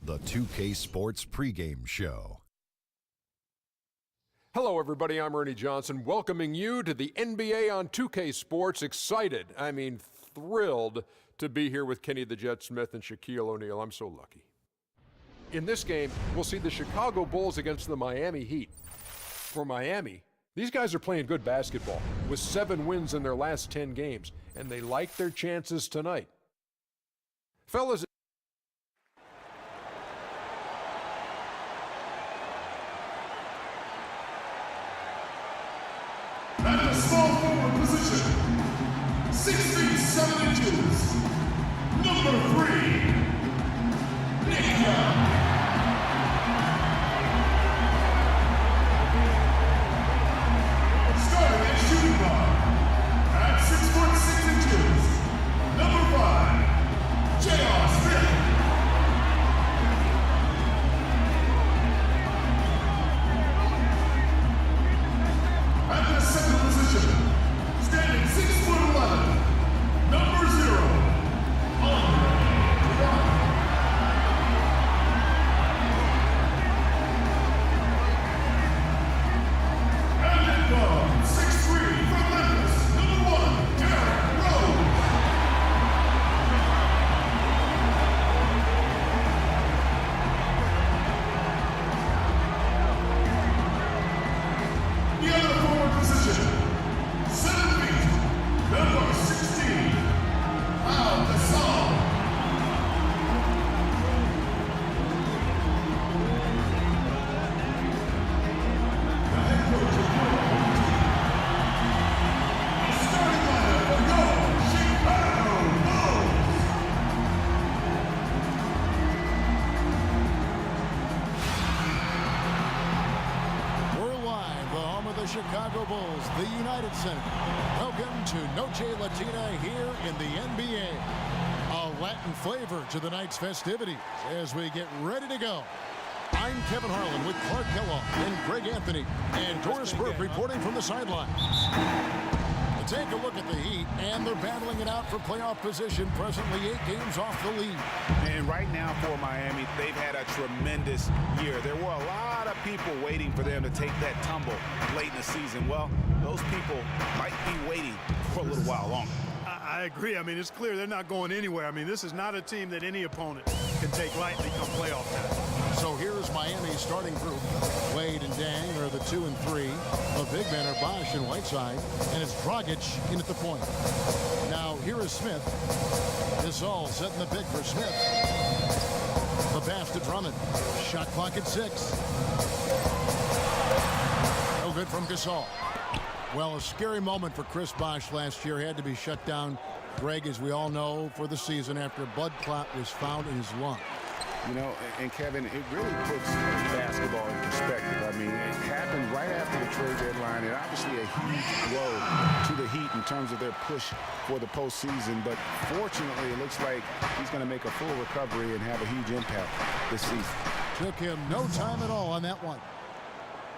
The 2K Sports pregame show. Hello, everybody. I'm Ernie Johnson, welcoming you to the NBA on 2K Sports. Excited, thrilled to be here with Kenny the Jet Smith and Shaquille O'Neal. I'm so lucky. In this game, we'll see the Chicago Bulls against the Miami Heat. For Miami, these guys are playing good basketball with 7 wins in their last 10 games, and they like their chances tonight. Fellas, at the small forward position, 6 feet 7 inches, number 3, Nick Young. Starting at shooting guard, at 6 foot 6 inches, number 5, J.R. Smith. At the center position, standing 6 foot 11, number 0, Andre Iguodala. And at guard, 6'3" from Memphis, number 1, Derrick Rose. The other forward position, 7 feet, number 16, Pau Gasol. The head coach of the starting lineup for your Chicago Bulls. We're live, the home of the Chicago Bulls, the United Center. Welcome to Noche Latina here in the NBA. A Latin flavor to the night's festivities as we get ready to go. I'm Kevin Harlan with Clark Kellogg and Greg Anthony and Doris Burke reporting from the sidelines. Take a look at the Heat, and they're battling it out for playoff position, presently 8 games off the lead. And right now for Miami, they've had a tremendous year. There were a lot of people waiting for them to take that tumble late in the season. Well, those people might be waiting for a little while longer. I agree. It's clear they're not going anywhere. This is not a team that any opponent can take lightly come playoff time. So here's Miami's starting group. Wade and Dang are the 2 and 3. The big men are Bosh and Whiteside, and it's Dragic in at the point. Now here is Smith. Gasol setting the pick for Smith. The pass to Drummond. Shot clock at 6. No good from Gasol. Well, a scary moment for Chris Bosh last year. Had to be shut down, Greg, as we all know, for the season after a blood clot was found in his lung. You know, and Kevin, it really puts basketball in perspective. It happened right after the trade deadline, and obviously a huge blow to the Heat in terms of their push for the postseason. But fortunately, it looks like he's going to make a full recovery and have a huge impact this season. Took him no time at all on that one.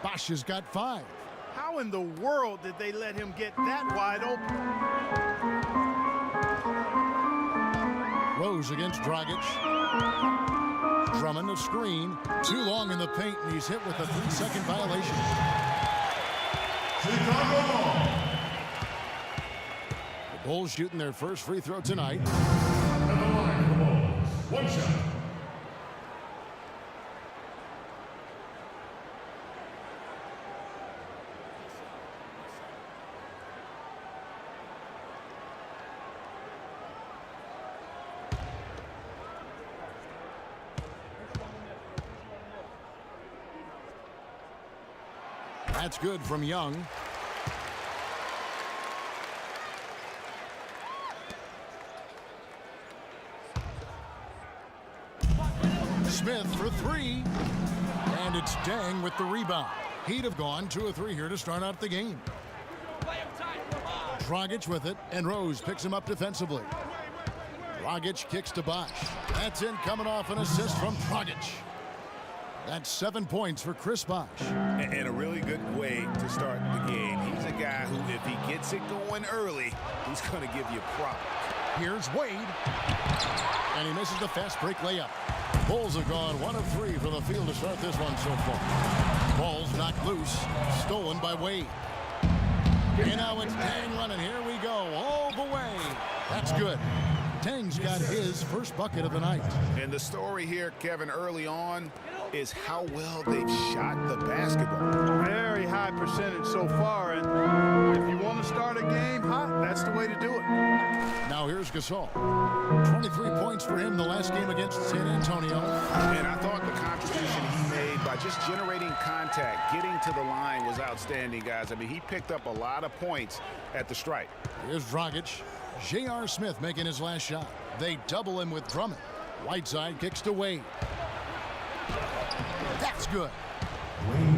Bosh has got 5. How in the world did they let him get that wide open? Rose against Dragic. Drummond a screen. Too long in the paint, and he's hit with a 3-second violation. Chicago. The Bulls shooting their first free throw tonight. At the line for the Bulls, 1 shot. That's good from Young. Smith for 3. And it's Dang with the rebound. He'd have gone 2 or 3 here to start out the game. Dragic with it, and Rose picks him up defensively. Dragic kicks to Bosh. That's in, coming off an assist from Dragic. That's 7 points for Chris Bosh. And a really good way to start the game. He's a guy who, if he gets it going early, he's going to give you props. Here's Wade. And he misses the fast break layup. Bulls have gone 1 of 3 from the field to start this one so far. Ball's knocked loose, stolen by Wade. And now it's Tang running. Here we go, all the way. That's good. Tang's got his first bucket of the night. And the story here, Kevin, early on is how well they've shot the basketball. Very high percentage so far, and if you want to start a game hot, that's the way to do it. Now here's Gasol. 23 points for him the last game against San Antonio. And I thought the contribution he made by just generating contact, getting to the line was outstanding, guys. I mean, he picked up a lot of points at the stripe. Here's Dragic. J.R. Smith making his last shot. They double him with Drummond. Whiteside kicks to Wade. That's good.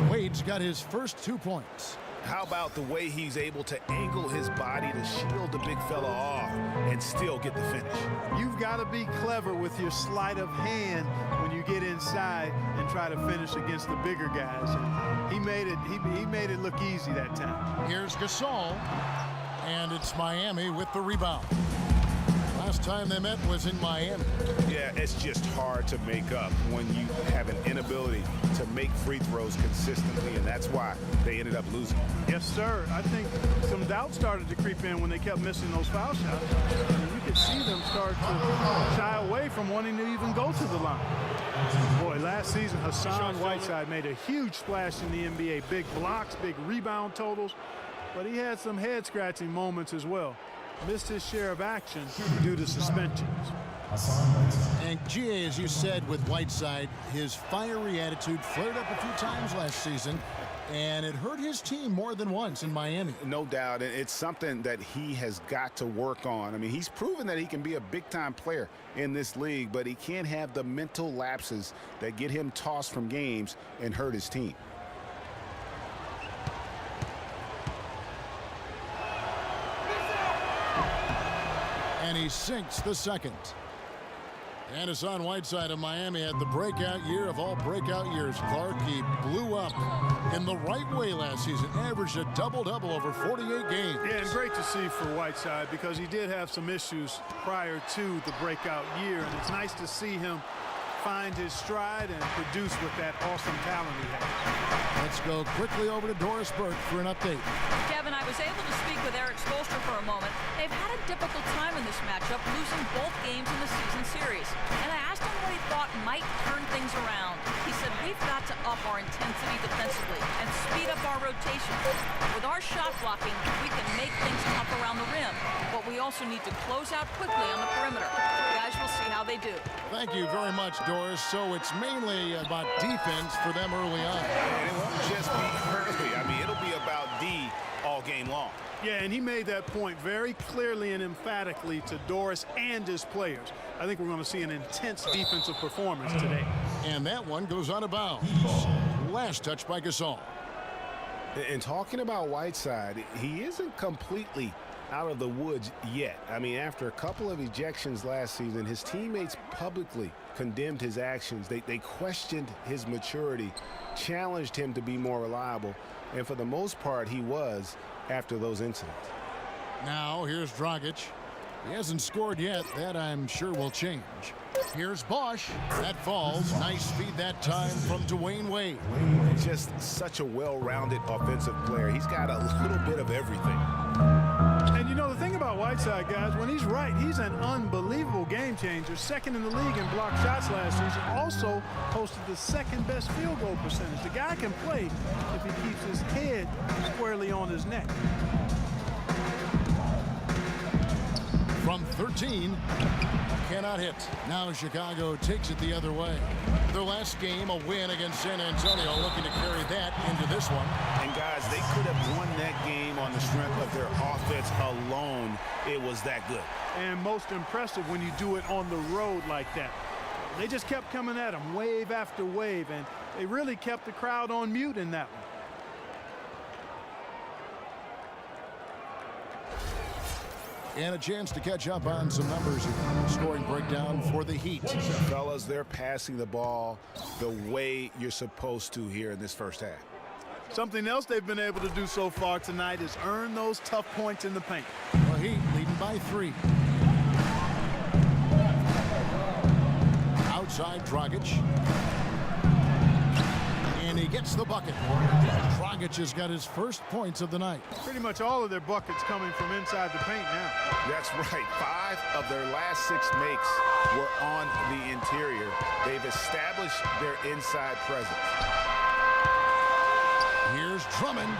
Wade's got his first 2 points. How about the way he's able to angle his body to shield the big fella off and still get the finish? You've got to be clever with your sleight of hand when you get inside and try to finish against the bigger guys. And he made it look easy that time. Here's Gasol. And it's Miami with the rebound. Last time they met was in Miami. Yeah, it's just hard to make up when you have an inability to make free throws consistently, and that's why they ended up losing. Yes, sir. I think some doubt started to creep in when they kept missing those foul shots. And you could see them start to shy away from wanting to even go to the line. Boy, last season, Hassan Whiteside made a huge splash in the NBA. Big blocks, big rebound totals. But he had some head-scratching moments as well. Missed his share of action due to suspensions. And GA, as you said with Whiteside, his fiery attitude flared up a few times last season, and it hurt his team more than once in Miami. No doubt, and it's something that he has got to work on. I mean, he's proven that he can be a big-time player in this league, but he can't have the mental lapses that get him tossed from games and hurt his team. And he sinks the second. And Hassan Whiteside of Miami had the breakout year of all breakout years. Clark, he blew up in the right way last season. Averaged a double-double over 48 games. Yeah, and great to see for Whiteside because he did have some issues prior to the breakout year. And it's nice to see him find his stride and produce with that awesome talent he has. Let's go quickly over to Doris Burke for an update. Kevin, I was able to speak with Eric Spoelstra for a moment. They've had a difficult time in this matchup, losing both games in the season series. And I asked him what he thought might turn things around. He said, we've got to up our intensity defensively and speed up our rotation. With our shot blocking, we can make things tough around the rim, but we also need to close out quickly on the perimeter. Guys, we'll see how they do. Thank you very much, Doris. So it's mainly about defense for them early on. And it won't just be early. I mean, it'll be about D all game long. Yeah, and he made that point very clearly and emphatically to Doris and his players. I think we're going to see an intense defensive performance today. And that one goes out of bounds. Last touch by Gasol. And talking about Whiteside, he isn't completely out of the woods yet. I mean, after a couple of ejections last season, his teammates publicly condemned his actions. They questioned his maturity, challenged him to be more reliable, and for the most part, he was after those incidents. Now, here's Dragic. He hasn't scored yet. That, I'm sure, will change. Here's Bosch. That falls. Nice feed that time from Dwayne Wade. Just such a well-rounded offensive player. He's got a little bit of everything. And you know, the thing about Whiteside, guys, when he's right, he's an unbelievable game changer. Second in the league in blocked shots last season. Also posted the second best field goal percentage. The guy can play if he keeps his head squarely on his neck. From 13, cannot hit. Now Chicago takes it the other way. Their last game, a win against San Antonio, looking to carry that into this one. And guys, they could have won that game on the strength of their offense alone. It was that good. And most impressive when you do it on the road like that. They just kept coming at him wave after wave, and they really kept the crowd on mute in that one. And a chance to catch up on some numbers here. Scoring breakdown for the Heat. Fellas, they're passing the ball the way you're supposed to here in this first half. Something else they've been able to do so far tonight is earn those tough points in the paint. The Heat leading by 3. Outside Dragic. And he gets the bucket. Dragic has got his first points of the night. Pretty much all of their buckets coming from inside the paint now. That's right. 5 of their last 6 makes were on the interior. They've established their inside presence. Here's Drummond.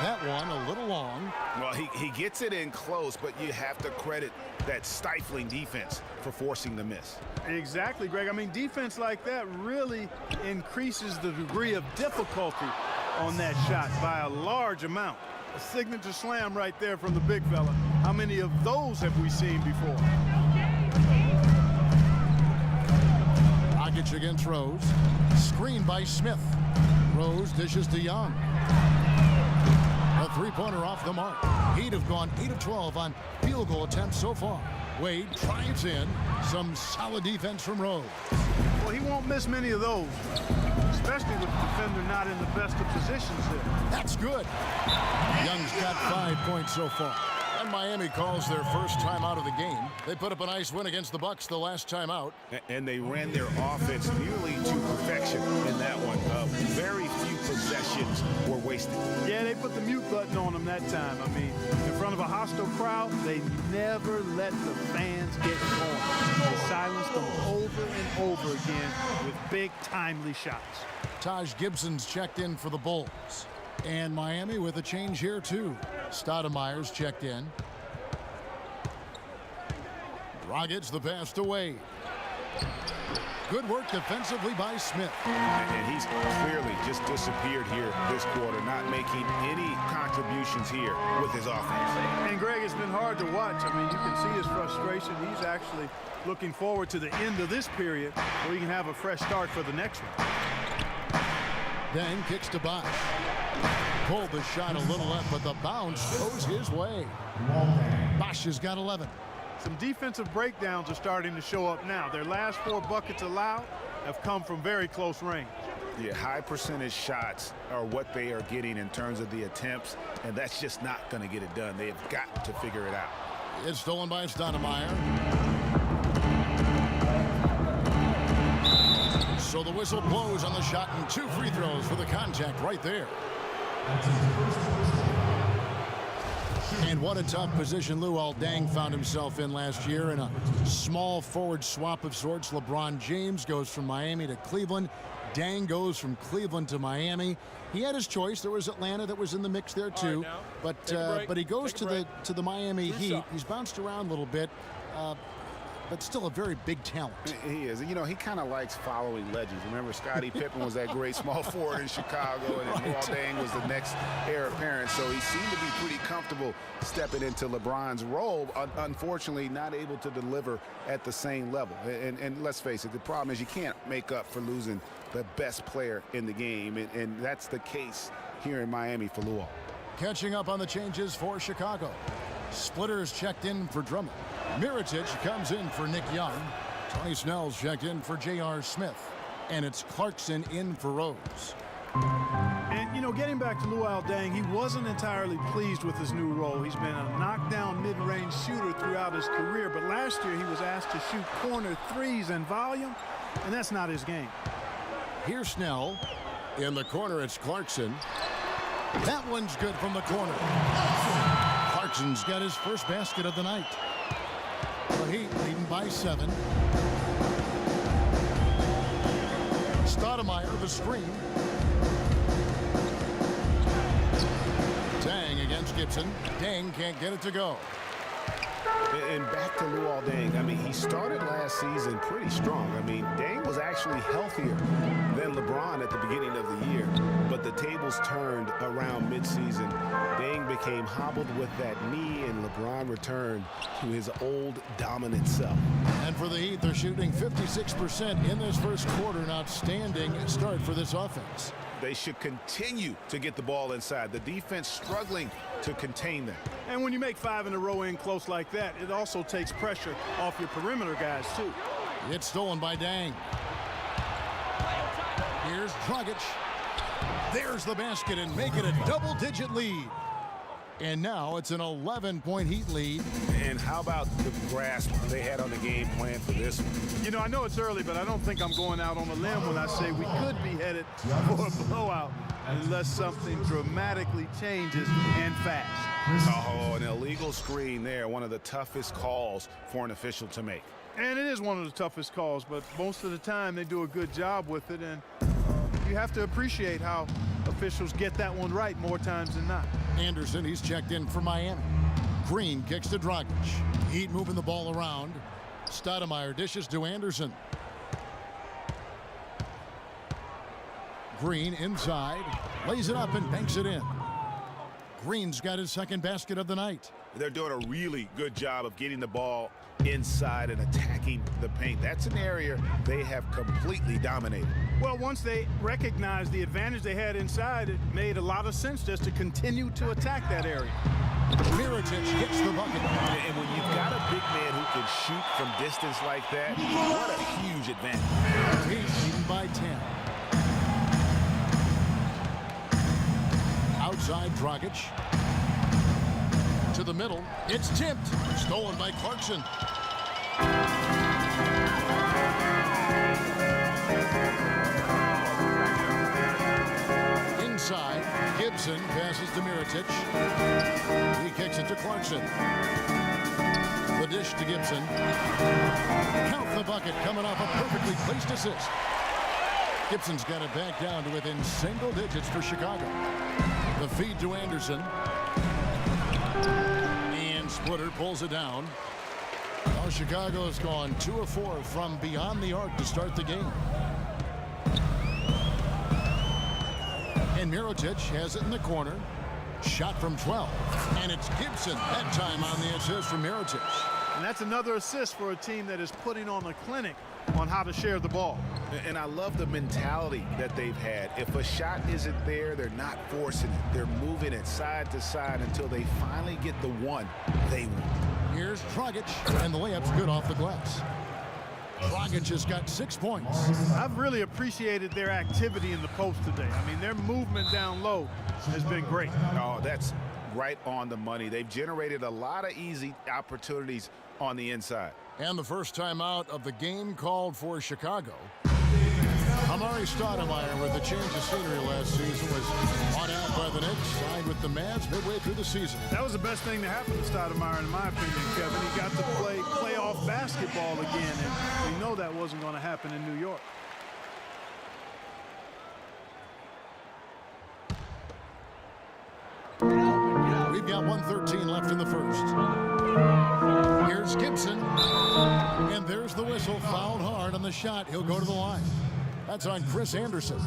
That one a little long. Well, he gets it in close, but you have to credit that stifling defense for forcing the miss. Exactly, Greg. I mean, defense like that really increases the degree of difficulty on that shot by a large amount. A signature slam right there from the big fella. How many of those have we seen before? Dragic against Rose. Screen by Smith. Rose dishes to Young. A three-pointer off the mark. Heat have gone 8 of 12 on field goal attempts so far. Wade drives in. Some solid defense from Rose. Well, he won't miss many of those, especially with the defender not in the best of positions there. That's good. Young's got 5 points so far. And Miami calls their first time out of the game. They put up a nice win against the Bucks the last time out. And they ran their offense nearly to perfection in that one. Very few possessions were wasted. Yeah, they put the mute button on them that time. I mean, in front of a hostile crowd, they never let the fans get going. They silenced them over and over again with big, timely shots. Taj Gibson's checked in for the Bulls. And Miami with a change here, too. Stoudemire's checked in. Dragic the pass to Wade. Good work defensively by Smith. And he's clearly just disappeared here this quarter, not making any contributions here with his offense. And Greg, it's been hard to watch. I mean, you can see his frustration. He's actually looking forward to the end of this period where he can have a fresh start for the next one. Dang kicks to Bosh. Pulled the shot a little left, but the bounce goes his way. Bosh has got 11. Some defensive breakdowns are starting to show up now. Their last 4 buckets allowed have come from very close range. Yeah, high percentage shots are what they are getting in terms of the attempts, and that's just not going to get it done. They have got to figure it out. It's stolen by Stoudemire. So the whistle blows on the shot, and 2 free throws for the contact right there. And what a tough position Luol Deng found himself in last year in a small forward swap of sorts. LeBron James goes from Miami to Cleveland. Deng goes from Cleveland to Miami. He had his choice. There was Atlanta that was in the mix there too. But he goes to the Miami Heat. He's bounced around a little bit. But still a very big talent. He is. You know, he kind of likes following legends. Remember, Scottie Pippen was that great small forward in Chicago, and Luol Deng was the next heir apparent. So he seemed to be pretty comfortable stepping into LeBron's role. Unfortunately, not able to deliver at the same level. And let's face it, the problem is you can't make up for losing the best player in the game, and that's the case here in Miami for Luol. Catching up on the changes for Chicago. Splitters checked in for Drummond. Mirotic comes in for Nick Young. Tony Snell's checked in for J.R. Smith. And it's Clarkson in for Rose. And, you know, getting back to Luol Deng, he wasn't entirely pleased with his new role. He's been a knockdown mid-range shooter throughout his career, but last year he was asked to shoot corner threes in volume, and that's not his game. Here's Snell. In the corner, it's Clarkson. That one's good from the corner. Clarkson's got his first basket of the night. The Heat leading by 7. Stoudemire the screen. Deng against Gibson. Deng can't get it to go. And back to Luol Deng. I mean, he started last season pretty strong. I mean, Deng was actually healthier than LeBron at the beginning of the year. But the tables turned around midseason. Deng became hobbled with that knee, and LeBron returned to his old dominant self. And for the Heat, they're shooting 56% in this first quarter. An outstanding start for this offense. They should continue to get the ball inside. The defense struggling to contain them. And when you make 5 in a row in close like that, it also takes pressure off your perimeter guys, too. It's stolen by Deng. Here's Dragic. There's the basket and make it a double-digit lead. And now it's an 11-point Heat lead. And how about the grasp they had on the game plan for this one? You know, I know it's early, but I don't think I'm going out on a limb when I say we could be headed for a blowout unless something dramatically changes and fast. Oh, an illegal screen there, one of the toughest calls for an official to make. And it is one of the toughest calls, but most of the time they do a good job with it, and you have to appreciate how officials get that one right more times than not. Anderson, he's checked in for Miami. Green kicks to Dragic. Heat moving the ball around. Stoudemire dishes to Anderson. Green inside, lays it up and banks it in. Green's got his second basket of the night. They're doing a really good job of getting the ball inside and attacking the paint. That's an area they have completely dominated. Well, once they recognized the advantage they had inside, it made a lot of sense just to continue to attack that area. Mirotic hits the bucket. And when you've got a big man who can shoot from distance like that, what a huge advantage. Heat leading by 10. Outside Dragic. To the middle. It's tipped. Stolen by Clarkson. Inside, Gibson passes to Mirotic. He kicks it to Clarkson. The dish to Gibson. Count the bucket coming off a perfectly placed assist. Gibson's got it back down to within single digits for Chicago. The feed to Anderson. And Splitter pulls it down. Now Chicago has gone 2 of 4 from beyond the arc to start the game. And Mirotic has it in the corner. Shot from 12. And it's Gibson that time on the assist from Mirotic. And that's another assist for a team that is putting on a clinic on how to share the ball. And I love the mentality that they've had. If a shot isn't there, they're not forcing it. They're moving it side to side until they finally get the one they want. Here's Dragic, and the layup's good off the glass. Dragic has got 6 points. I've really appreciated their activity in the post today. I mean, their movement down low has been great. Oh, that's right on the money. They've generated a lot of easy opportunities on the inside. And the first time out of the game called for Chicago. Amari Stoudemire, with the change of scenery last season, was bought out by the Knicks, signed with the Mavs midway through the season. That was the best thing to happen to Stoudemire, in my opinion, Kevin. He got to play playoff basketball again, and we know that wasn't going to happen in New York. We've got 1:13 left in the first. Here's Gibson. And there's the whistle. Fouled hard on the shot. He'll go to the line. That's on Chris Anderson.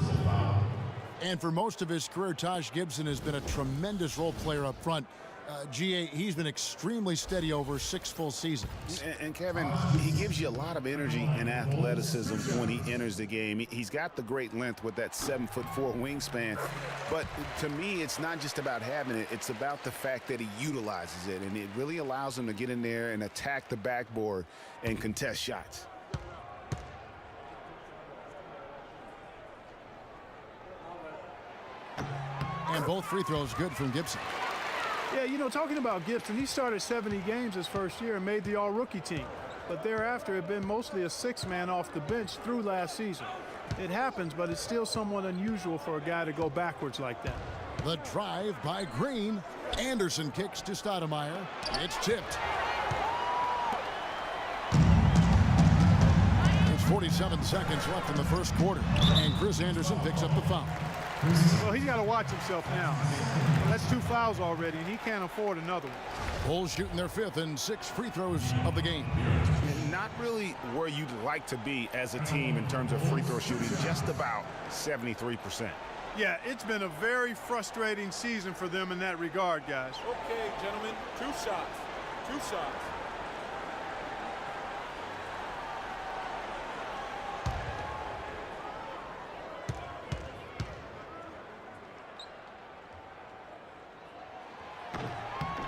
And for most of his career, Taj Gibson has been a tremendous role player up front. He's been extremely steady over 6 full seasons. And Kevin, he gives you a lot of energy and athleticism when he enters the game. He's got the great length with that 7'4" wingspan. But to me, it's not just about having it. It's about the fact that he utilizes it. And it really allows him to get in there and attack the backboard and contest shots. And both free throws good from Gibson. Yeah, you know, talking about Gibson, he started 70 games his first year and made the all-rookie team. But thereafter, had been mostly a 6-man off the bench through last season. It happens, but it's still somewhat unusual for a guy to go backwards like that. The drive by Green. Anderson kicks to Stoudemire. It's tipped. There's 47 seconds left in the first quarter. And Chris Anderson picks up the foul. Well, he's got to watch himself now. I mean, that's 2 fouls already, and he can't afford another one. Bulls shooting their 5th and 6th free throws of the game. Not really where you'd like to be as a team in terms of free throw shooting, just about 73%. Yeah, it's been a very frustrating season for them in that regard, guys. Okay, gentlemen, 2 shots. 2 shots.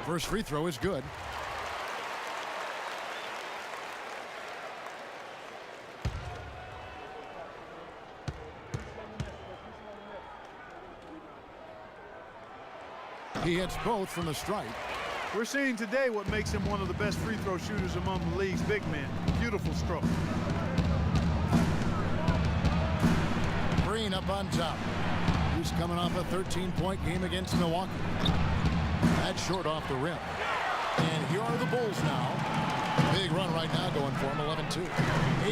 First free throw is good. He hits both from the stripe. We're seeing today what makes him one of the best free throw shooters among the league's big men. Beautiful stroke. Green up on top. He's coming off a 13-point game against Milwaukee. That's short off the rim. And here are the Bulls now. Big run right now going for him, 11-2.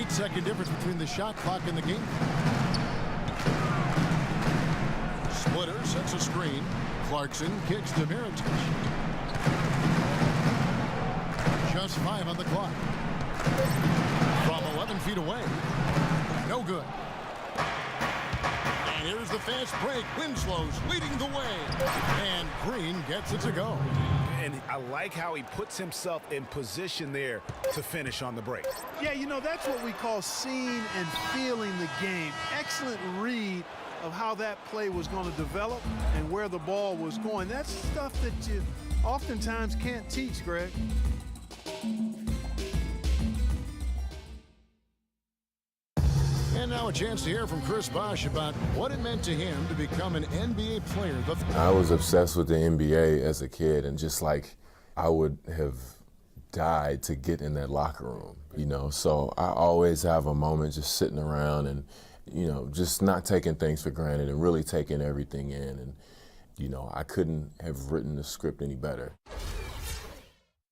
8-second difference between the shot clock and the game. Splitter sets a screen. Clarkson kicks to Mirotic. Just 5 on the clock. From 11 feet away. No good. And here's the fast break. Winslow's leading the way. And Green gets it to go. And I like how he puts himself in position there to finish on the break. Yeah, you know, that's what we call seeing and feeling the game. Excellent read of how that play was going to develop and where the ball was going. That's stuff that you oftentimes can't teach, Greg. And now a chance to hear from Chris Bosh about what it meant to him to become an NBA player. I was obsessed with the NBA as a kid, and just like I would have died to get in that locker room, you know. So I always have a moment just sitting around and, you know, just not taking things for granted and really taking everything in. And, you know, I couldn't have written the script any better.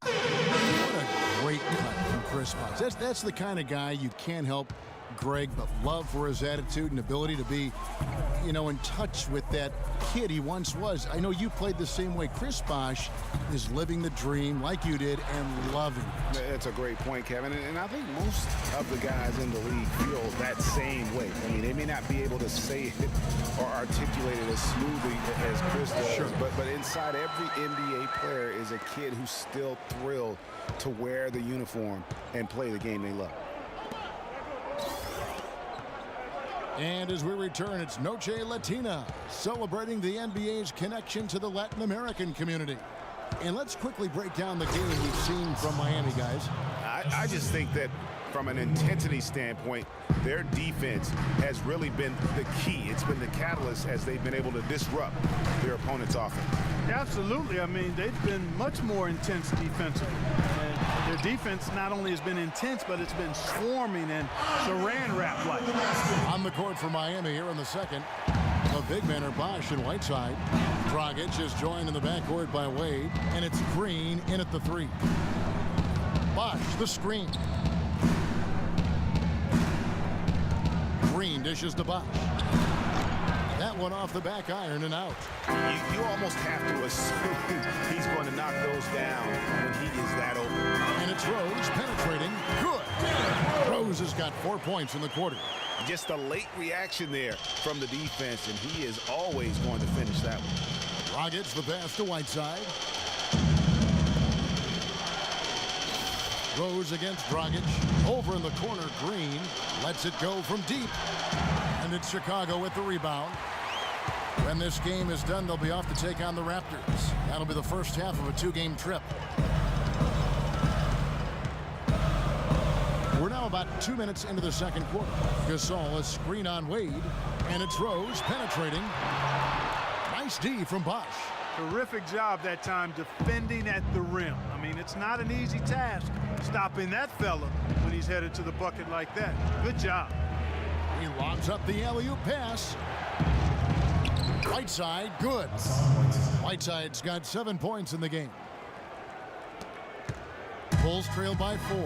What a great cut from Chris Bosh. That's the kind of guy you can't help Greg but love for his attitude and ability to be, you know, in touch with that kid he once was. I know you played the same way. Chris Bosh is living the dream like you did and loving it. That's a great point, Kevin. And I think most of the guys in the league feel that same way. I mean, they may not be able to say it or articulate it as smoothly as Chris does, sure. but inside every NBA player is a kid who's still thrilled to wear the uniform and play the game they love. And as we return, it's Noche Latina, celebrating the NBA's connection to the Latin American community. And let's quickly break down the game we've seen from Miami, guys. I just think that from an intensity standpoint, their defense has really been the key. It's been the catalyst as they've been able to disrupt their opponent's offense. Absolutely. I mean, they've been much more intense defensively. And their defense not only has been intense, but it's been swarming and saran wrap like. On the court for Miami here in the second. The big men are Bosh and Whiteside. Dragic is joined in the backcourt by Wade, and it's Green in at the 3. Bosh, the screen. Green dishes to Bosh. That one off the back iron and out. You almost have to assume he's going to knock those down when he is that open. And it's Rose penetrating. Good. Rose has got 4 points in the quarter. Just a late reaction there from the defense, and he is always going to finish that one. Dragic the pass to Whiteside. Rose against Dragic. Over in the corner, Green lets it go from deep. And it's Chicago with the rebound. When this game is done, they'll be off to take on the Raptors. That'll be the first half of a 2-game trip. We're now about 2 minutes into the second quarter. Gasol is screen on Wade, and it's Rose penetrating. Nice D from Bosh. Terrific job that time defending at the rim. I mean, it's not an easy task stopping that fella when he's headed to the bucket like that. Good job. He lobs up the alley-oop pass. Whiteside, good. Whiteside's got 7 points in the game. Bulls trail by 4.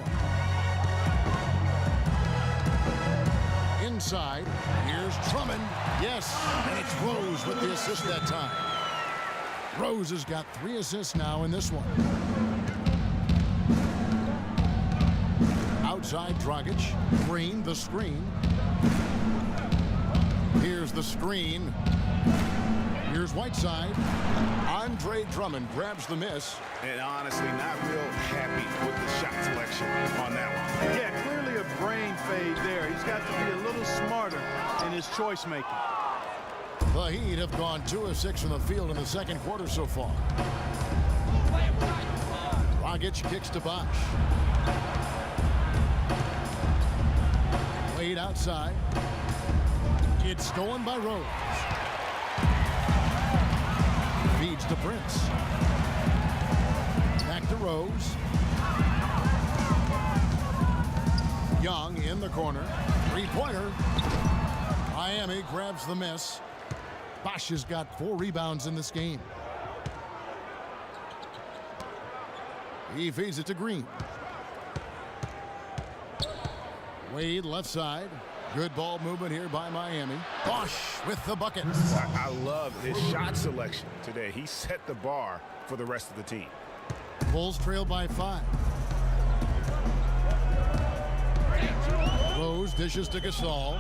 Inside, here's Drummond. Yes, and it's Rose with the assist that time. Rose has got 3 assists now in this one. Outside, Dragic. Green, the screen. Here's the screen. Here's Whiteside. Andre Drummond grabs the miss. And honestly, not real happy with the shot selection on that one. Yeah, clearly a brain fade there. He's got to be a little smarter in his choice making. The Heat have gone 2 of 6 from the field in the second quarter so far. Dragic kicks to Bosh. Wade outside. It's stolen by Rose. Feeds to Prince. Back to Rose. Young in the corner. Three-pointer. Miami grabs the miss. Bosch has got 4 rebounds in this game. He feeds it to Green. Wade left side. Good ball movement here by Miami. Bosch with the bucket. I love his shot selection today. He set the bar for the rest of the team. Bulls trail by 5. Rose dishes to Gasol.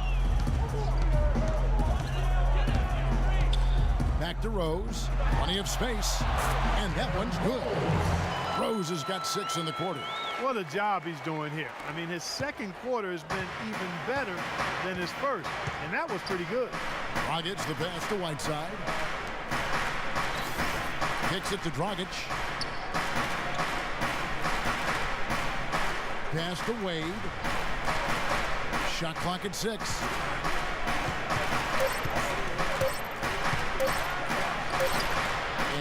Back to Rose. Plenty of space. And that one's good. Rose has got 6 in the quarter. What a job he's doing here. I mean, his second quarter has been even better than his first, and that was pretty good. Dragic the pass to Whiteside. Kicks it to Dragic. Pass to Wade. Shot clock at 6.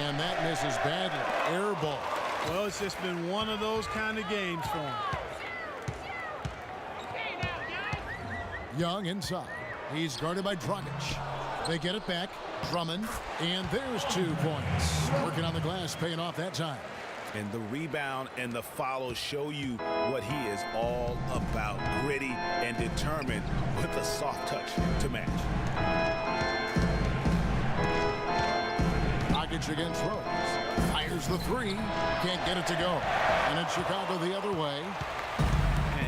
And that misses badly. Air ball. Well, it's just been one of those kind of games for him. Young inside. He's guarded by Dragic. They get it back. Drummond. And there's 2 points. Working on the glass, paying off that time. And the rebound and the follow show you what he is all about. Gritty and determined with a soft touch to match. Dragic against Rose. Fires the 3. Can't get it to go. And it's Chicago the other way.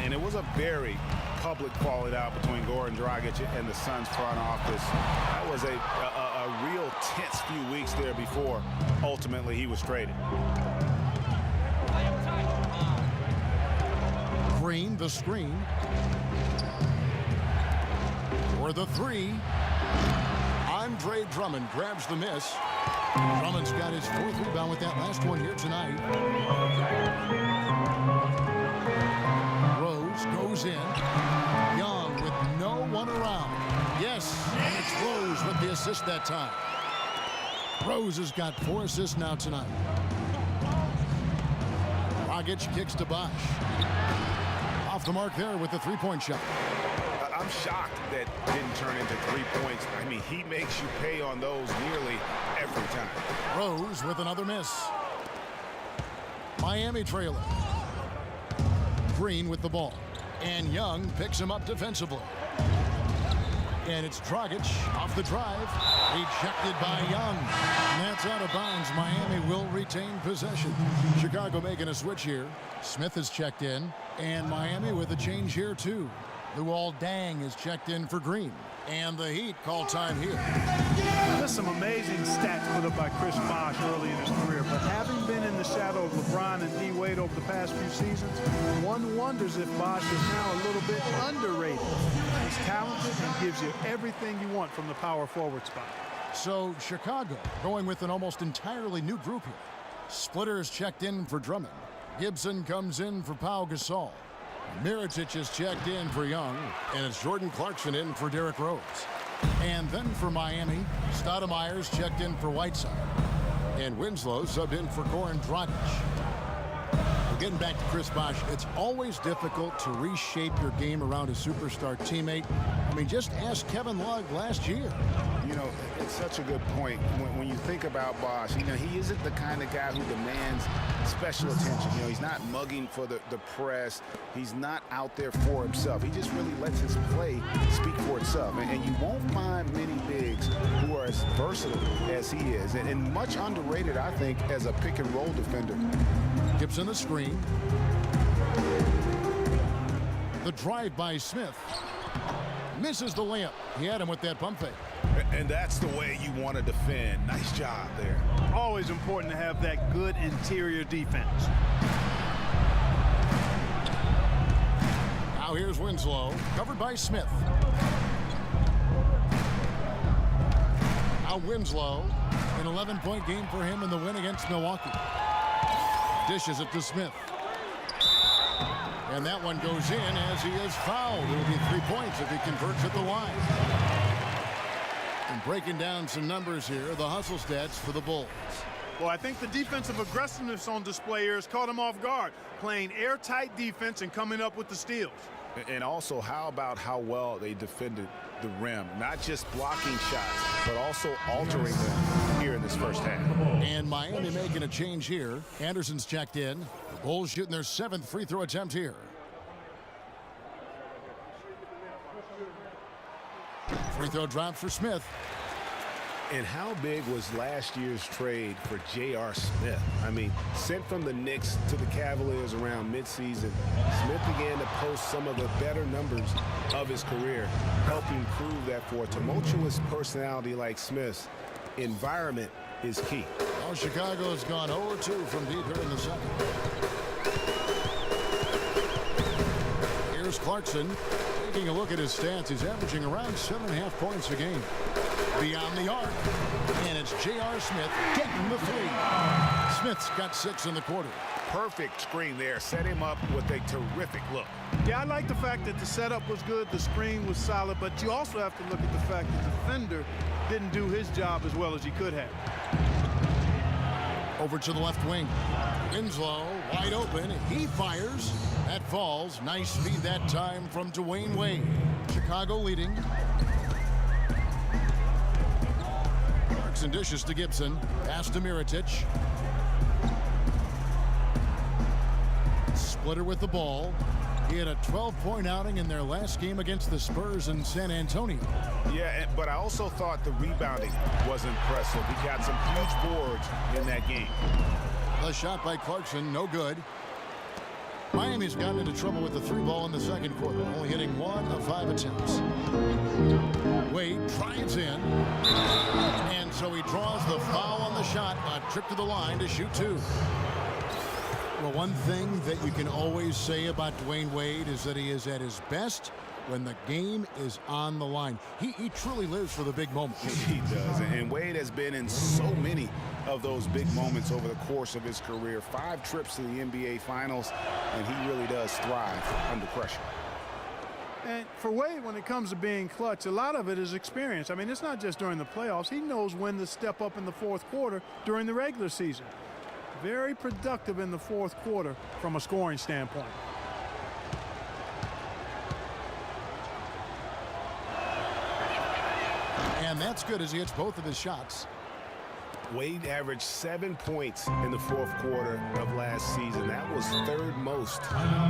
And it was a very public falling out between Goran Dragic and the Suns front office. That was a real tense few weeks there before ultimately he was traded. Green, the screen. For the 3. Andre Drummond grabs the miss. Drummond's got his 4th rebound with that last one here tonight. Rose goes in. Young with no one around. Yes, and it's Rose with the assist that time. Rose has got 4 assists now tonight. Dragic kicks to Bosch. Off the mark there with the 3-point shot. I'm shocked that didn't turn into 3 points. I mean, he makes you pay on those nearly every time. Rose with another miss. Miami trailer. Green with the ball. And Young picks him up defensively. And it's Dragic off the drive. Rejected by Young. And that's out of bounds. Miami will retain possession. Chicago making a switch here. Smith is checked in. And Miami with a change here too. Luol Deng is checked in for Green. And the Heat call time here. There's some amazing stats put up by Chris Bosh early in his career, but having been in the shadow of LeBron and D. Wade over the past few seasons, one wonders if Bosh is now a little bit underrated. He's talented and gives you everything you want from the power forward spot. So Chicago going with an almost entirely new group here. Splitter is checked in for Drummond. Gibson comes in for Pau Gasol. Mirotic is checked in for Young, and it's Jordan Clarkson in for Derrick Rose. And then for Miami, Stoudemire's checked in for Whiteside. And Winslow subbed in for Goran Dragic. Getting back to Chris Bosh, it's always difficult to reshape your game around a superstar teammate. I mean, just ask Kevin Love last year. You know, it's such a good point. When you think about Bosh, you know, he isn't the kind of guy who demands special attention. You know, he's not mugging for the press. He's not out there for himself. He just really lets his play speak for itself. And you won't find many bigs who are as versatile as he is. And much underrated, I think, as a pick-and-roll defender. Gibson the screen. The drive by Smith. Misses the layup. He had him with that pump fake. And that's the way you want to defend. Nice job there. Always important to have that good interior defense. Now here's Winslow, covered by Smith. Now Winslow, an 11-point game for him in the win against Milwaukee. Dishes it to Smith. And that one goes in as he is fouled. It'll be 3 points if he converts at the line. And breaking down some numbers here, the hustle stats for the Bulls. Well, I think the defensive aggressiveness on display here has caught him off guard, playing airtight defense and coming up with the steals. And also, how about how well they defended the rim? Not just blocking shots, but also altering them here in this first half. And Miami making a change here. Anderson's checked in. The Bulls shooting their 7th free throw attempt here. Free throw drop for Smith. And how big was last year's trade for J.R. Smith? I mean, sent from the Knicks to the Cavaliers around midseason, Smith began to post some of the better numbers of his career, helping prove that for a tumultuous personality like Smith's, environment is key. Oh, Chicago's gone 0-2 from deep here in the second. Here's Clarkson. Taking a look at his stats, he's averaging around 7.5 points a game. Beyond the arc, and it's J.R. Smith getting the three. Smith's got 6 in the quarter. Perfect screen there. Set him up with a terrific look. Yeah, I like the fact that the setup was good, the screen was solid, but you also have to look at the fact that the defender didn't do his job as well as he could have. Over to the left wing. Winslow wide open. He fires. That falls. Nice feed that time from Dwayne Wade. Chicago leading. And dishes to Gibson. Pass to Mirotic. Splitter with the ball. He had a 12-point outing in their last game against the Spurs in San Antonio. Yeah, but I also thought the rebounding was impressive. He got some huge boards in that game. The shot by Clarkson, no good. Miami's gotten into trouble with the 3 ball in the second quarter, only hitting 1 of 5 attempts. Wade drives in, and so he draws the foul on the shot, a trip to the line to shoot 2. Well, one thing that you can always say about Dwayne Wade is that he is at his best when the game is on the line. He truly lives for the big moments. He does, and Wade has been in so many of those big moments over the course of his career. 5 trips to the NBA Finals, and he really does thrive under pressure. And for Wade, when it comes to being clutch, a lot of it is experience. I mean, it's not just during the playoffs. He knows when to step up in the fourth quarter during the regular season. Very productive in the fourth quarter from a scoring standpoint. And that's good as he hits both of his shots. Wade averaged 7 points in the fourth quarter of last season. That was 3rd most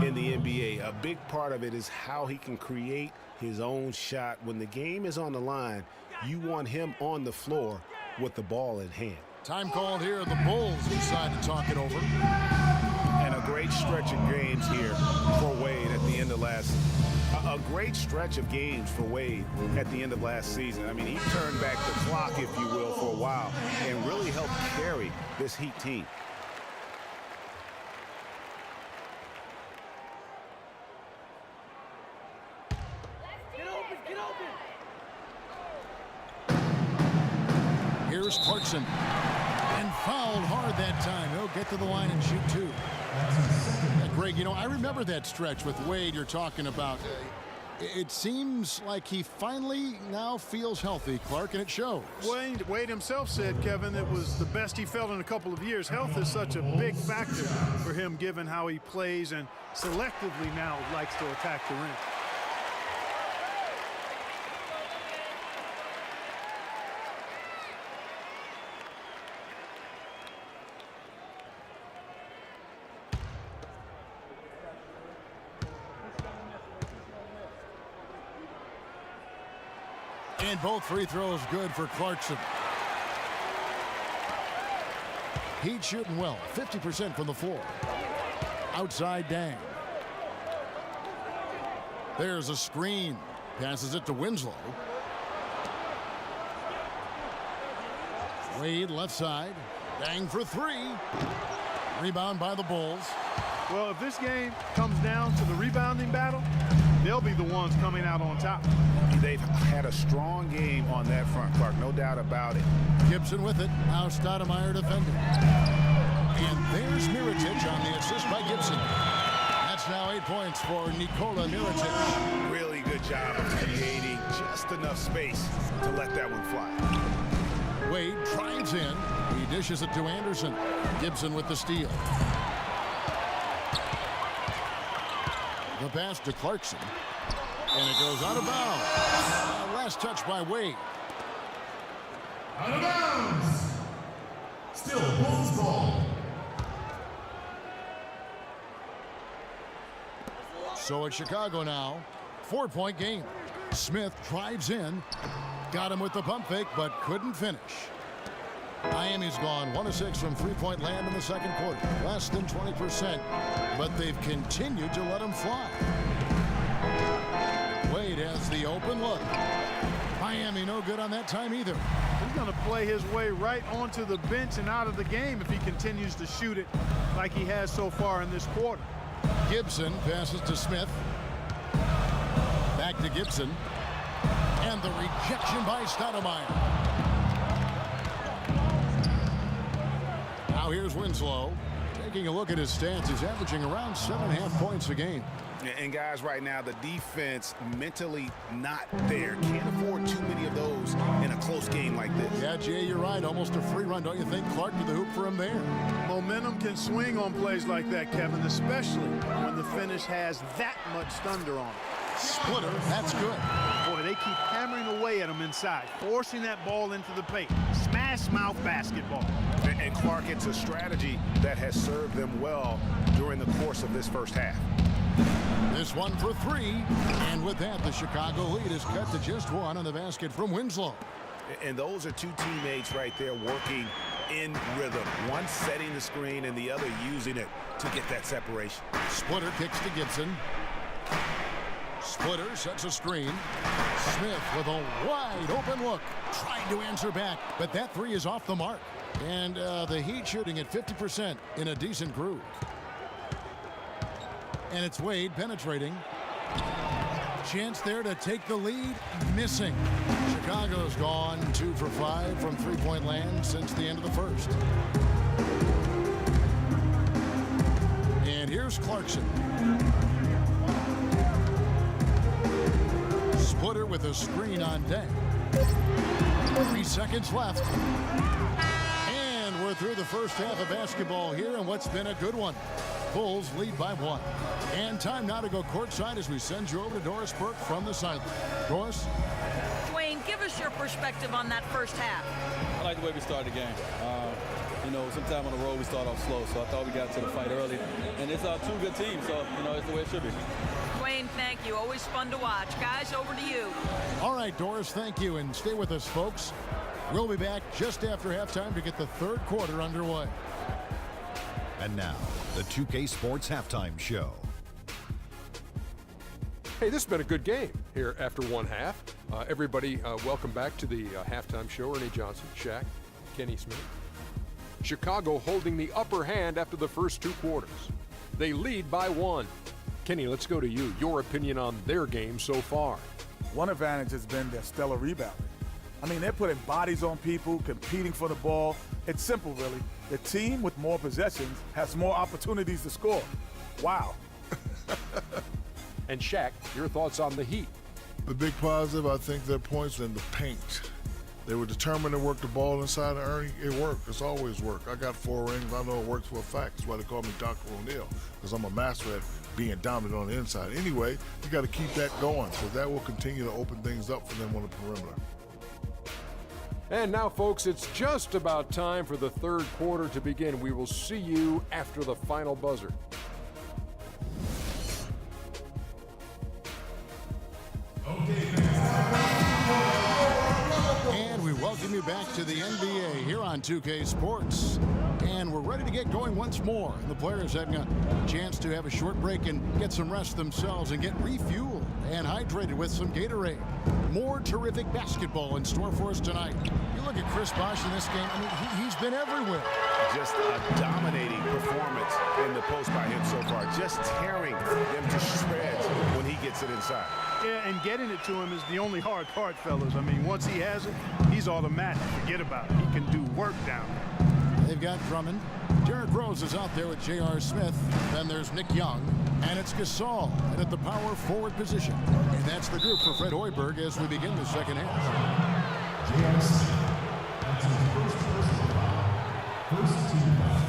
in the NBA. A big part of it is how he can create his own shot. When the game is on the line, you want him on the floor with the ball in hand. Time called here. The Bulls decide to talk it over. And a great stretch of games here for Wade at the end of a great stretch of games for Wade at the end of last season. I mean, he turned back the clock, if you will, for a while and really helped carry this Heat team. Get open, get open. Here's Clarkson. And fouled hard that time. He'll get to the line and shoot 2. Greg, you know, I remember that stretch with Wade you're talking about. It seems like he finally now feels healthy, Clark, and it shows. Wade himself said, Kevin, it was the best he felt in a couple of years. Health is such a big factor for him, given how he plays and selectively now likes to attack the rim. And both free throws good for Clarkson. Heat shooting well, 50% from the floor. Outside Dang. There's a screen. Passes it to Winslow. Wade left side. Dang for 3. Rebound by the Bulls. Well, if this game comes down to the rebounding battle, they'll be the ones coming out on top. They've had a strong game on that front, Clark, no doubt about it. Gibson with it. Now Stoudemire defending. And there's Mirotic on the assist by Gibson. That's now 8 points for Nikola Mirotic. Really good job of creating just enough space to let that one fly. Wade drives in. He dishes it to Anderson. Gibson with the steal. The pass to Clarkson. And it goes out of bounds. Last touch by Wade. Out of bounds. Still Bulls ball. So it's Chicago now. 4-point game. Smith drives in. Got him with the pump fake, but couldn't finish. Miami's gone 1 of 6 from three-point land in the second quarter. Less than 20%, but they've continued to let him fly. Wade has the open look. Miami no good on that time either. He's going to play his way right onto the bench and out of the game if he continues to shoot it like he has so far in this quarter. Gibson passes to Smith. Back to Gibson. And the rejection by Stoudemire. Now here's Winslow. Taking a look at his stats, he's averaging around 7.5 points a game. And guys, right now, the defense mentally not there. Can't afford too many of those in a close game like this. Yeah, Jay, you're right. Almost a free run, don't you think? Clark to the hoop for him there. Momentum can swing on plays like that, Kevin, especially when the finish has that much thunder on it. Splitter, that's good. Boy, they keep hammering away at him inside, forcing that ball into the paint. Smash mouth basketball. And Clark, it's a strategy that has served them well during the course of this first half. This one for 3, and with that, the Chicago lead is cut to just 1 on the basket from Winslow. And those are two teammates right there working in rhythm. One setting the screen and the other using it to get that separation. Splitter kicks to Gibson. Splitter sets a screen. Smith with a wide open look. Trying to answer back, but that 3 is off the mark. And the Heat shooting at 50% in a decent groove. And it's Wade penetrating. Chance there to take the lead. Missing. Chicago's gone 2 for 5 from three-point land since the end of the first. And here's Clarkson. Splitter with a screen on deck. 3 seconds left. And we're through the first half of basketball here in what's been a good one. Bulls lead by 1. And time now to go courtside as we send you over to Doris Burke from the sideline. Doris? Dwayne, give us your perspective on that first half. I like the way we started the game. You know, sometime on the road we start off slow, so I thought we got to the fight early. And it's 2 good teams, so, you know, it's the way it should be. Dwayne, thank you. Always fun to watch. Guys, over to you. All right, Doris, thank you. And stay with us, folks. We'll be back just after halftime to get the third quarter underway. And now, the 2K Sports Halftime Show. Hey, this has been a good game here after one half. Everybody, welcome back to the halftime show. Ernie Johnson, Shaq, Kenny Smith. Chicago holding the upper hand after the first 2 quarters. They lead by 1. Kenny, let's go to you. Your opinion on their game so far. One advantage has been their stellar rebounding. I mean, they're putting bodies on people, competing for the ball. It's simple, really. The team with more possessions has more opportunities to score. Wow. And Shaq, your thoughts on the Heat? The big positive, I think, their points in the paint. They were determined to work the ball inside of Ernie. It worked. It's always worked. I got 4 rings. I know it works for a fact. That's why they call me Dr. O'Neal, because I'm a master at being dominant on the inside. Anyway, you got to keep that going, because that will continue to open things up for them on the perimeter. And now, folks, it's just about time for the third quarter to begin. We will see you after the final buzzer. And we welcome you back to the NBA here on 2K Sports. And we're ready to get going once more. And the players having a chance to have a short break and get some rest themselves and get refueled and hydrated with some Gatorade. More terrific basketball in store for us tonight. You look at Chris Bosh in this game, I mean, he's been everywhere. Just a dominating performance in the post by him so far. Just tearing them to shreds when he gets it inside. Yeah, and getting it to him is the only hard part, fellas. I mean, once he has it, he's automatic. Forget about it. He can do work down there. They've got Drummond. Derrick Rose is out there with J.R. Smith. Then there's Nick Young. And it's Gasol and at the power forward position. And that's the group for Fred Hoiberg as we begin the second half. First team foul.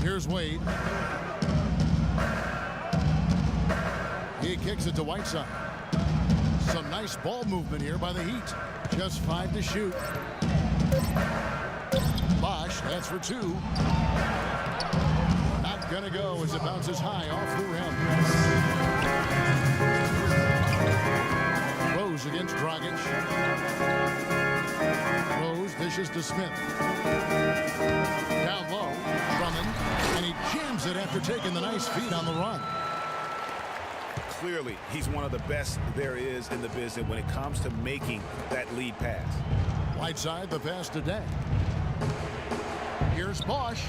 Here's Wade. He kicks it to Whiteside. Some nice ball movement here by the Heat. Just 5 to shoot. Bosch, that's for 2. Not gonna go as it bounces high off the rim. Rose against Dragic. Rose dishes to Smith. Down low, Drummond, and he jams it after taking the nice feed on the run. Clearly, he's one of the best there is in the business when it comes to making that lead pass. Whiteside, the pass to Deng. Here's Bosch.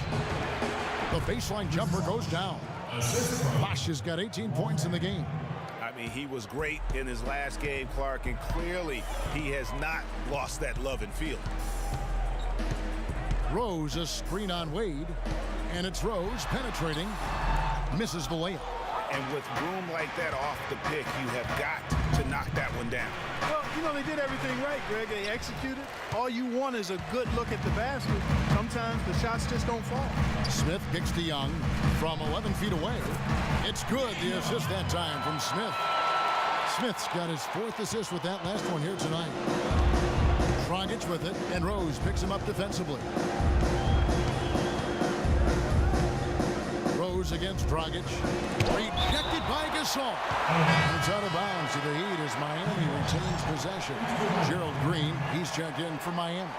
The baseline jumper goes down. Bosch has got 18 points in the game. I mean, he was great in his last game, Clark, and clearly he has not lost that love and feel. Rose, a screen on Wade, and it's Rose penetrating, misses the layup. And with room like that off the pick, you have got to knock that one down. Well, you know, they did everything right, Greg. They executed. All you want is a good look at the basket. Sometimes the shots just don't fall. Smith kicks to Young from 11 feet away. It's good, the assist that time from Smith. Smith's got his 4th assist with that last one here tonight. Dragic with it, and Rose picks him up defensively. Rose against Dragic. Rejected by Gasol. It's out of bounds to the Heat as Miami retains possession. Gerald Green, he's checked in for Miami.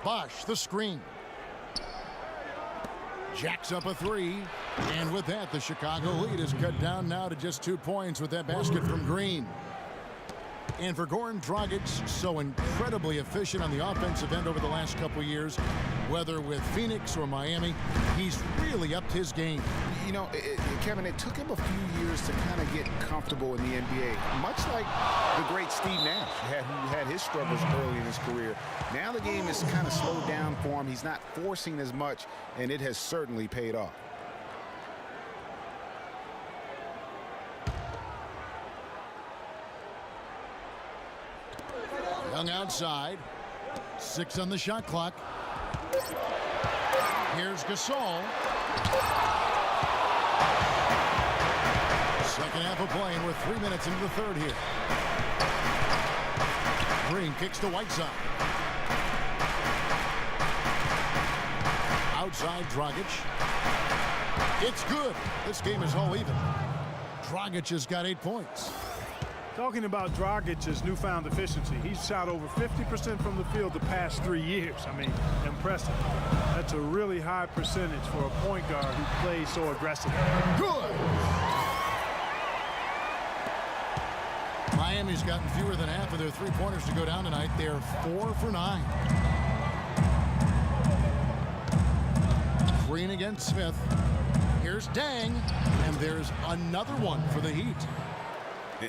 Bosch, the screen. Jacks up a 3. And with that, the Chicago lead is cut down now to just 2 points with that basket from Green. And for Goran Dragic, so incredibly efficient on the offensive end over the last couple years, whether with Phoenix or Miami, he's really upped his game. You know, Kevin, it took him a few years to kind of get comfortable in the NBA, much like the great Steve Nash, who had his struggles early in his career. Now the game is kind of slowed down for him. He's not forcing as much, and it has certainly paid off. Young outside. 6 on the shot clock. Here's Gasol. Second half of play, and we're 3 minutes into the third here. Green kicks to Whiteside. Outside Dragic. It's good. This game is all even. Dragic has got 8 points. Talking about Dragic's newfound efficiency, he's shot over 50% from the field the past 3 years. I mean, impressive. That's a really high percentage for a point guard who plays so aggressively. Good. Miami's gotten fewer than half of their 3-pointers to go down tonight. They're 4 for 9. Green against Smith. Here's Deng, and there's another one for the Heat.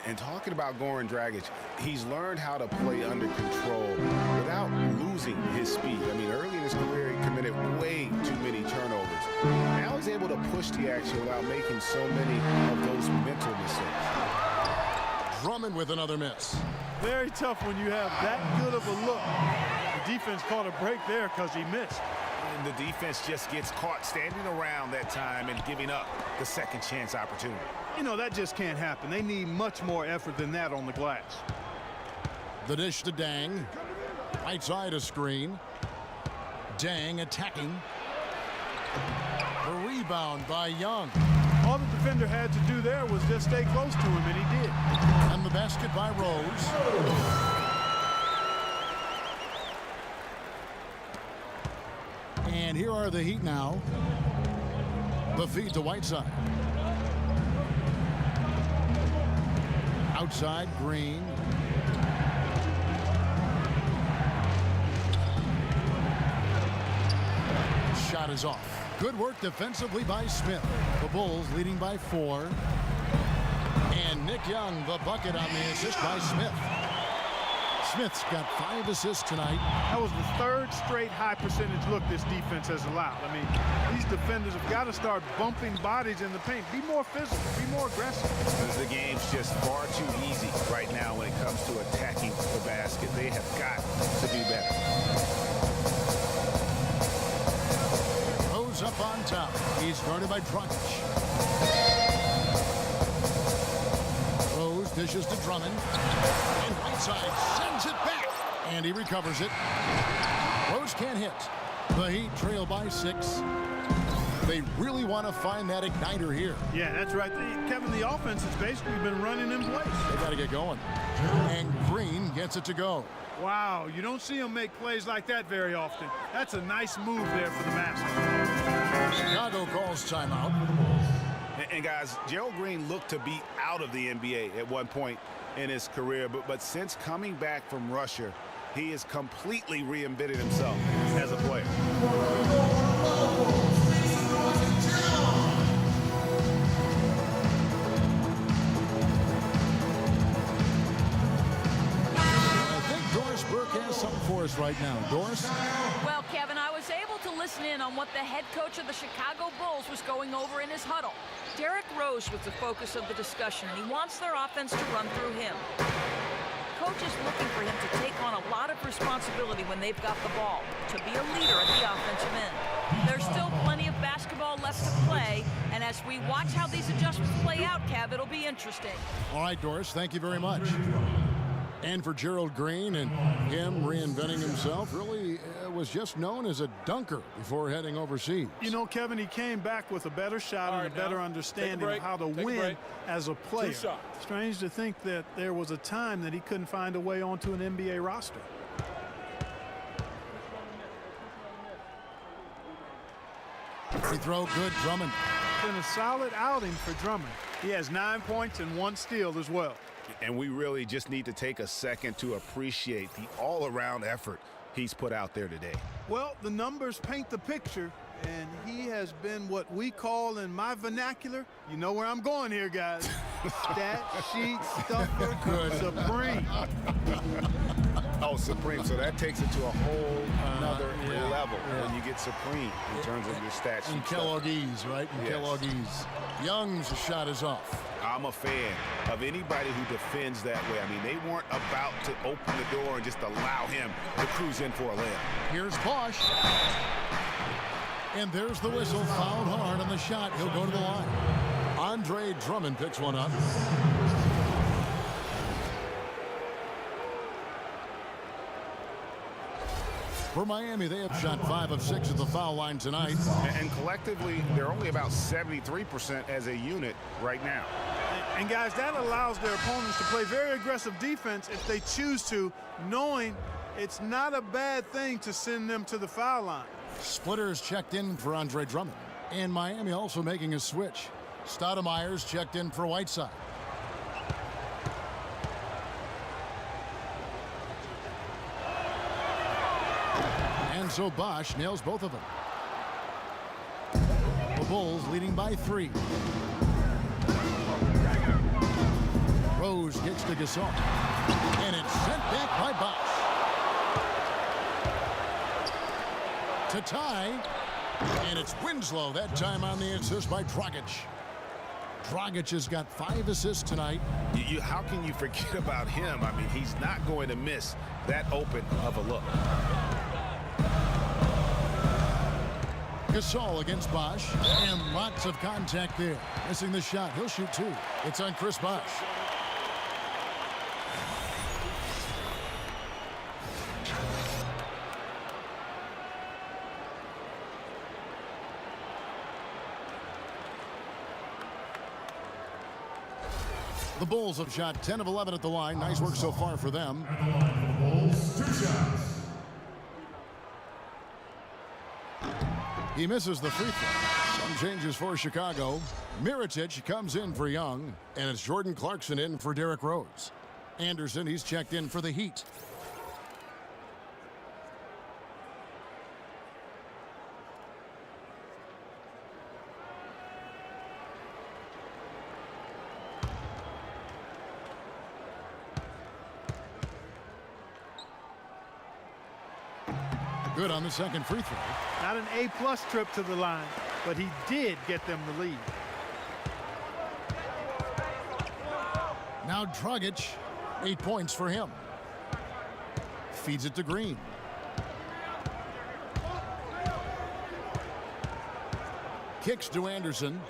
And talking about Goran Dragic, he's learned how to play under control without losing his speed. I mean, early in his career, he committed way too many turnovers. Now he's able to push the action without making so many of those mental mistakes. Drummond with another miss. Very tough when you have that good of a look. The defense caught a break there because he missed. And the defense just gets caught standing around that time and giving up the second chance opportunity. You know, that just can't happen. They need much more effort than that on the glass. The dish to Deng. Right side a screen. Deng attacking. The rebound by Young. All the defender had to do there was just stay close to him, and he did. And the basket by Rose. And here are the Heat now. The feed to Whiteside. outside, Green. Shot is off. Good work defensively by Smith. The Bulls leading by 4. And Nick Young, the bucket on the assist by Smith. Smith's got 5 assists tonight. That was the 3rd straight high percentage look this defense has allowed. I mean, these defenders have got to start bumping bodies in the paint. Be more physical, be more aggressive. The game's just far too easy right now when it comes to attacking the basket. They have got to do better. Rose up on top. He's guarded by Dragic. Rose dishes to Drummond. And Whiteside sends it back. And he recovers it. Rose can't hit. The Heat trail by 6. They really want to find that igniter here. Yeah, that's right. Kevin, the offense has basically been running in place. They got to get going. And Green gets it to go. Wow, you don't see him make plays like that very often. That's a nice move there for the Master. Chicago calls timeout. And guys, Gerald Green looked to be out of the NBA at one point in his career, but since coming back from Russia, he has completely reinvented himself as a player. Has something for us right now. Doris? Well, Kevin, I was able to listen in on what the head coach of the Chicago Bulls was going over in his huddle. Derrick Rose was the focus of the discussion, and he wants their offense to run through him. Coach is looking for him to take on a lot of responsibility when they've got the ball, to be a leader at the offensive end. There's still plenty of basketball left to play, and as we watch how these adjustments play out, Kev, it'll be interesting. All right, Doris, thank you very much. And for Gerald Green and him reinventing himself, really was just known as a dunker before heading overseas. You know, Kevin, he came back with a better shot and a better understanding of how to win as a player. Strange to think that there was a time that he couldn't find a way onto an NBA roster. Free throw, good. Drummond. Been a solid outing for Drummond. He has 9 points and 1 steal as well. And we really just need to take a second to appreciate the all-around effort he's put out there today. Well, the numbers paint the picture, and he has been what we call in my vernacular, you know where I'm going here, guys, stat sheet stuffer supreme. Oh, supreme. So that takes it to a whole another level when you get supreme in terms of your stat sheet. And Kelloggese, right? And Kelloggese. Young's shot is off. I'm a fan of anybody who defends that way. I mean, they weren't about to open the door and just allow him to cruise in for a layup. Here's Bosch. And there's the whistle. Fouled hard on the shot. He'll go to the line. Andre Drummond picks one up. For Miami, they have shot 5 of 6 at the foul line tonight. And collectively, they're only about 73% as a unit right now. And guys, that allows their opponents to play very aggressive defense if they choose to, knowing it's not a bad thing to send them to the foul line. Splitters checked in for Andre Drummond. And Miami also making a switch. Stoudemire's checked in for Whiteside. And so Bosch nails both of them. The Bulls leading by 3. Rose gets to Gasol. And it's sent back by Bosch. To tie. And it's Winslow that time on the assist by Dragic. Dragic has got 5 assists tonight. How can you forget about him? I mean, he's not going to miss that open of a look. Gasol against Bosch, and lots of contact there. Missing the shot. He'll shoot 2. It's on Chris Bosch. The Bulls have shot 10 of 11 at the line. Nice work so far for them. Bulls 2 shots. He misses the free throw. Some changes for Chicago. Mirotic comes in for Young, and it's Jordan Clarkson in for Derrick Rose. Anderson, he's checked in for the Heat. Good on the second free throw. Not an A-plus trip to the line, but he did get them the lead. Now Dragic, 8 points for him. Feeds it to Green. Kicks to Anderson.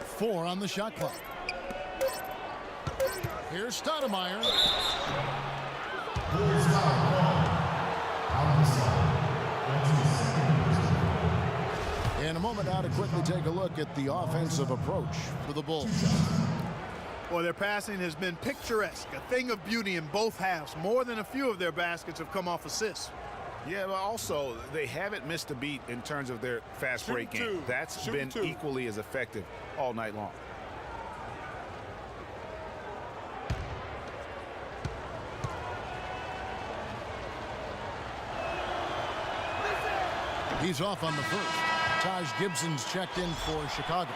4 on the shot clock. Here's Stoudemire. In a moment now to quickly take a look at the offensive approach for the Bulls. Well, their passing has been picturesque, a thing of beauty in both halves. More than a few of their baskets have come off assists. Yeah, but also they haven't missed a beat in terms of their fast break game. That's been equally as effective all night long. He's off on the first. Taj Gibson's checked in for Chicago.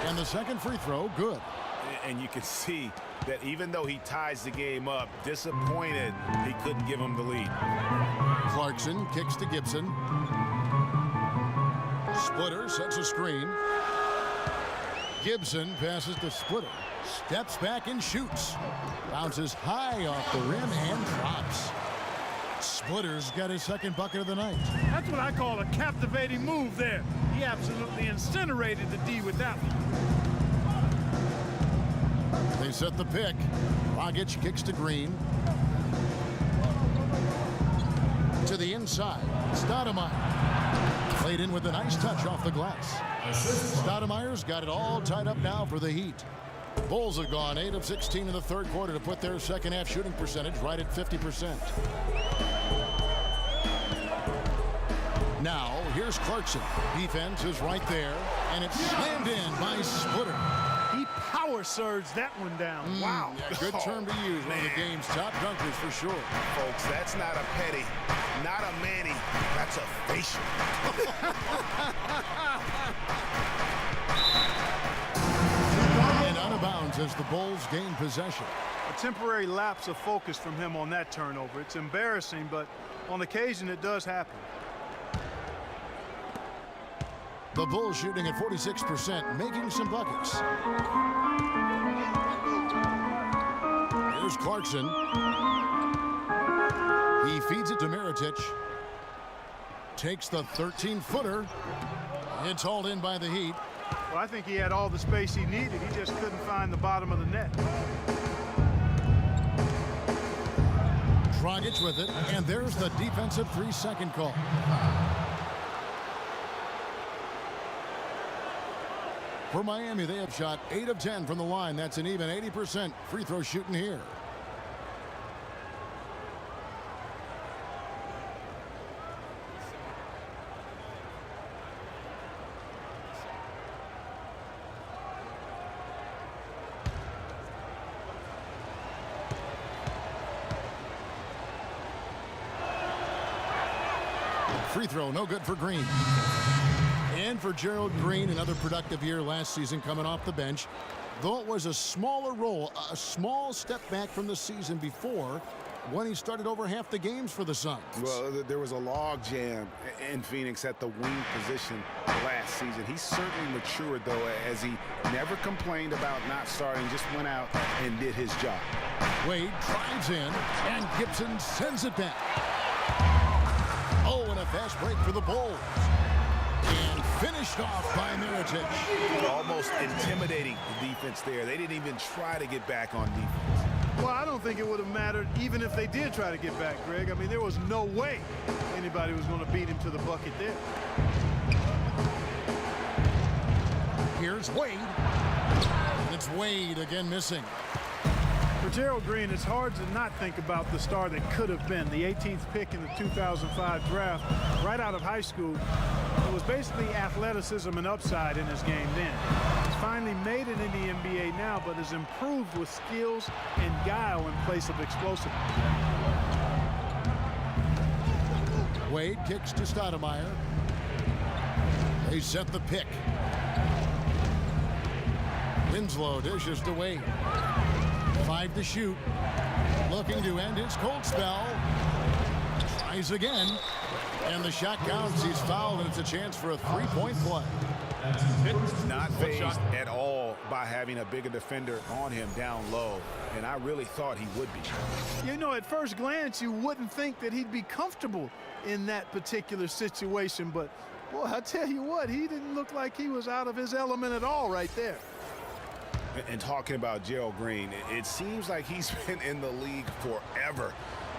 And the second free throw, good. And you can see that even though he ties the game up, disappointed he couldn't give him the lead. Clarkson kicks to Gibson. Splitter sets a screen. Gibson passes to Splitter. Steps back and shoots. Bounces high off the rim and drops. Splitter's got his second bucket of the night. That's what I call a captivating move there. He absolutely incinerated the D with that one. They set the pick. Dragic kicks to Green. To the inside. Stoudemire. Played in with a nice touch off the glass. Stoudemire's got it all tied up now for the Heat. Bulls have gone 8 of 16 in the third quarter to put their second half shooting percentage right at 50%. Now, here's Clarkson. Defense is right there, and it's slammed in by Splitter. He power surged that one down. Wow. Yeah, good term to use. One of the game's top dunkers for sure. Folks, that's not a petty, not a Manny, that's a facial. And out of bounds as the Bulls gain possession. A temporary lapse of focus from him on that turnover. It's embarrassing, but on occasion it does happen. The Bulls shooting at 46%, making some buckets. Here's Clarkson. He feeds it to Mirotic. Takes the 13-footer. It's hauled in by the Heat. Well, I think he had all the space he needed. He just couldn't find the bottom of the net. Dragic with it, and there's the defensive 3-second call. For Miami, they have shot 8 of 10 from the line. That's an even 80% free throw shooting here. Free throw, no good for Green. And for Gerald Green, another productive year last season coming off the bench. Though it was a smaller role, a small step back from the season before when he started over half the games for the Suns. Well, there was a log jam in Phoenix at the wing position last season. He certainly matured, though, as he never complained about not starting, just went out and did his job. Wade drives in, and Gibson sends it back. Oh, and a fast break for the Bulls. And finished off by Mirotic. Almost intimidating the defense there. They didn't even try to get back on defense. Well, I don't think it would have mattered even if they did try to get back, Greg. I mean, there was no way anybody was going to beat him to the bucket there. Here's Wade. It's Wade again missing. For Gerald Green, it's hard to not think about the star that could have been. The 18th pick in the 2005 draft, right out of high school. It was basically athleticism and upside in his game then. He's finally made it in the NBA now, but has improved with skills and guile in place of explosiveness. Wade kicks to Stoudemire. They set the pick. Winslow dishes to Wade. 5 to shoot. Looking to end his cold spell. Tries again. And the shot counts. He's fouled, and it's a chance for a three-point play. Not fazed at all by having a bigger defender on him down low, and I really thought he would be. You know, at first glance, you wouldn't think that he'd be comfortable in that particular situation, but, boy, I tell you what, he didn't look like he was out of his element at all right there. And talking about Gerald Green, it seems like he's been in the league forever.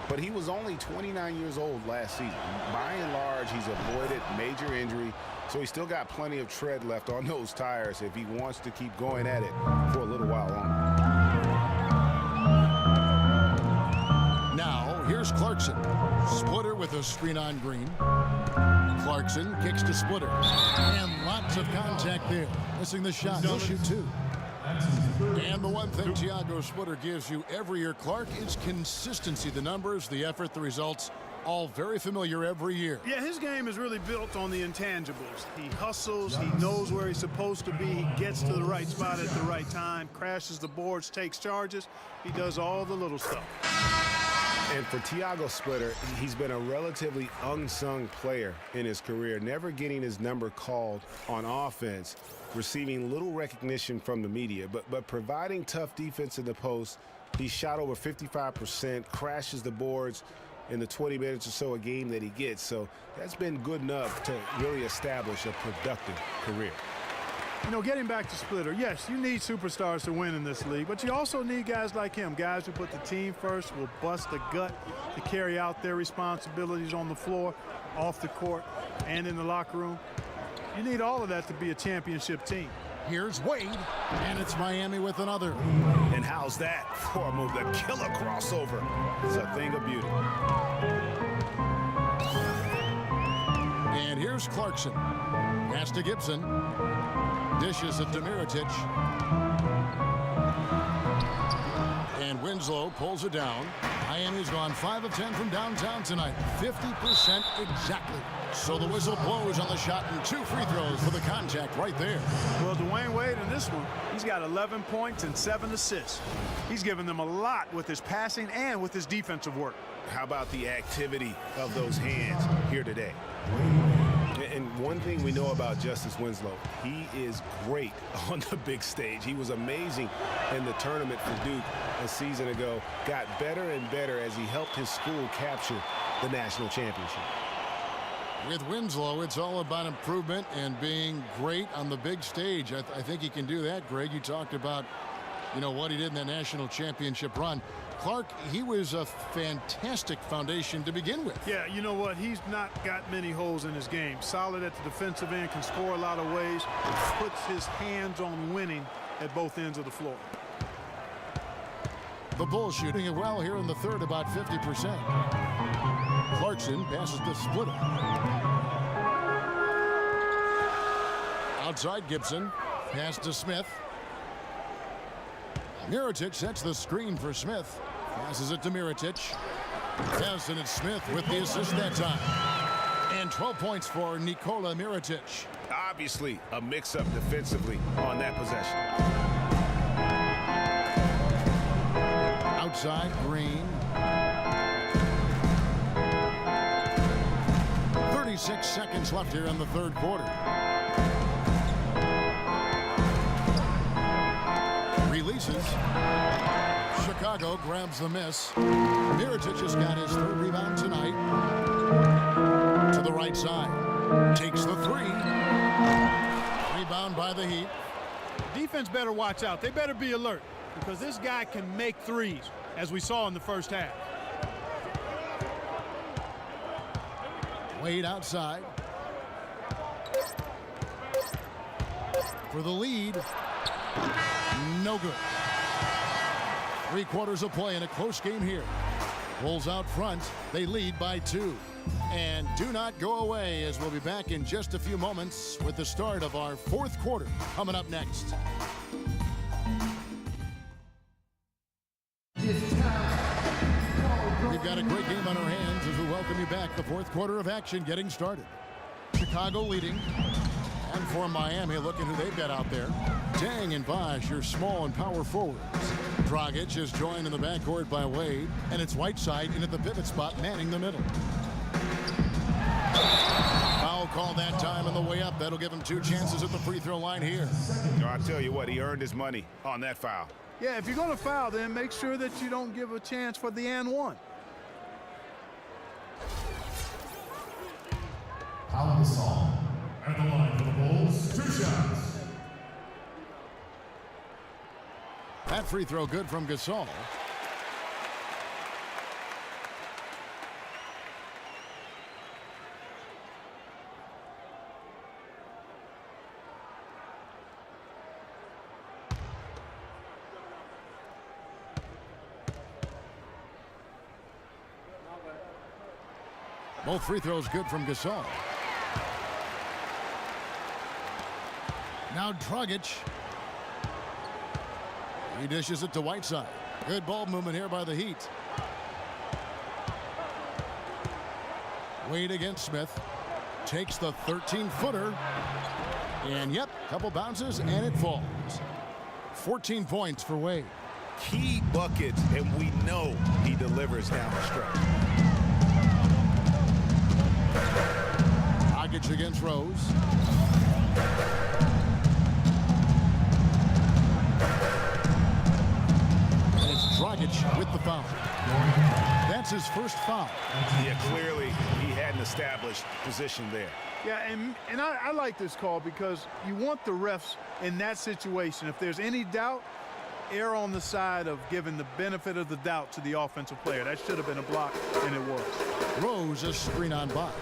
But he was only 29 years old last season. By and large, he's avoided major injury, so he's still got plenty of tread left on those tires if he wants to keep going at it for a little while longer. Now, here's Clarkson. Splitter with a screen on Green. Clarkson kicks to Splitter. And lots of contact there. Missing the shot. He'll shoot 2. And the one thing Tiago Splitter gives you every year, Clark, is consistency. The numbers, the effort, the results, all very familiar every year. Yeah, his game is really built on the intangibles. He hustles, he knows where he's supposed to be, he gets to the right spot at the right time, crashes the boards, takes charges. He does all the little stuff. And for Tiago Splitter, he's been a relatively unsung player in his career, never getting his number called on offense, receiving little recognition from the media, but providing tough defense in the post. He shot over 55%, crashes the boards in the 20 minutes or so a game that he gets. So that's been good enough to really establish a productive career. You know, getting back to Splitter, yes, you need superstars to win in this league, but you also need guys like him, guys who put the team first, will bust the gut to carry out their responsibilities on the floor, off the court, and in the locker room. You need all of that to be a championship team. Here's Wade, and it's Miami with another. And how's that for a move? The killer crossover. It's a thing of beauty. And here's Clarkson. Pass to Gibson. Dishes at Demirotic. And Winslow pulls it down. Miami's gone 5 of 10 from downtown tonight. 50% exactly. So the whistle blows on the shot and 2 free throws for the contact right there. Well, Dwayne Wade in this one, he's got 11 points and 7 assists. He's given them a lot with his passing and with his defensive work. How about the activity of those hands here today? And one thing we know about Justice Winslow, he is great on the big stage. He was amazing in the tournament for Duke a season ago, got better and better as he helped his school capture the national championship. With Winslow, it's all about improvement and being great on the big stage. I think he can do that, Greg. You talked about, you know, what he did in the national championship run. Clark, he was a fantastic foundation to begin with. Yeah, you know what? He's not got many holes in his game. Solid at the defensive end, can score a lot of ways, puts his hands on winning at both ends of the floor. The Bulls shooting it well here in the third, about 50%. Clarkson passes to Splitter. Outside Gibson. Pass to Smith. Mirotic sets the screen for Smith. Passes it to Mirotic. Yes, and it's Smith with the assist that time. And 12 points for Nikola Mirotic. Obviously, a mix-up defensively on that possession. Outside, Green. 36 seconds left here in the third quarter. Releases. Chicago grabs the miss. Mirotic has got his third rebound tonight. To the right side. Takes the 3. Rebound by the Heat. Defense better watch out. They better be alert because this guy can make threes. as we saw in the first half. Wade outside. For the lead. No good. 3 quarters of play in a close game here. Bulls out front. They lead by 2. And do not go away, as we'll be back in just a few moments with the start of our 4th quarter coming up next. We've got a great game on our hands as we welcome you back. The 4th quarter of action getting started. Chicago leading. And for Miami, look at who they've got out there. Deng and Bosh, your small and power forwards. Dragic is joined in the backcourt by Wade. And it's Whiteside in at the pivot spot, manning the middle. Foul call that time on the way up. That'll give him 2 chances at the free throw line here. No, I tell you what, he earned his money on that foul. Yeah, if you're going to foul, then make sure that you don't give a chance for the and one. Pau Gasol at the line for the Bulls. 2 shots. That free throw good from Gasol. Both free throws good from Gasol. Now Dragic. He dishes it to Whiteside. Good ball movement here by the Heat. Wade against Smith. Takes the 13-footer. And yep, couple bounces and it falls. 14 points for Wade. Key buckets, and we know he delivers down the stretch. Dragic against Rose. And it's Dragic with the foul. That's his first foul. Yeah, clearly he had an established position there. Yeah, and I like this call because you want the refs in that situation. If there's any doubt, err on the side of giving the benefit of the doubt to the offensive player. That should have been a block, and it was. Rose, a screen on Bosh.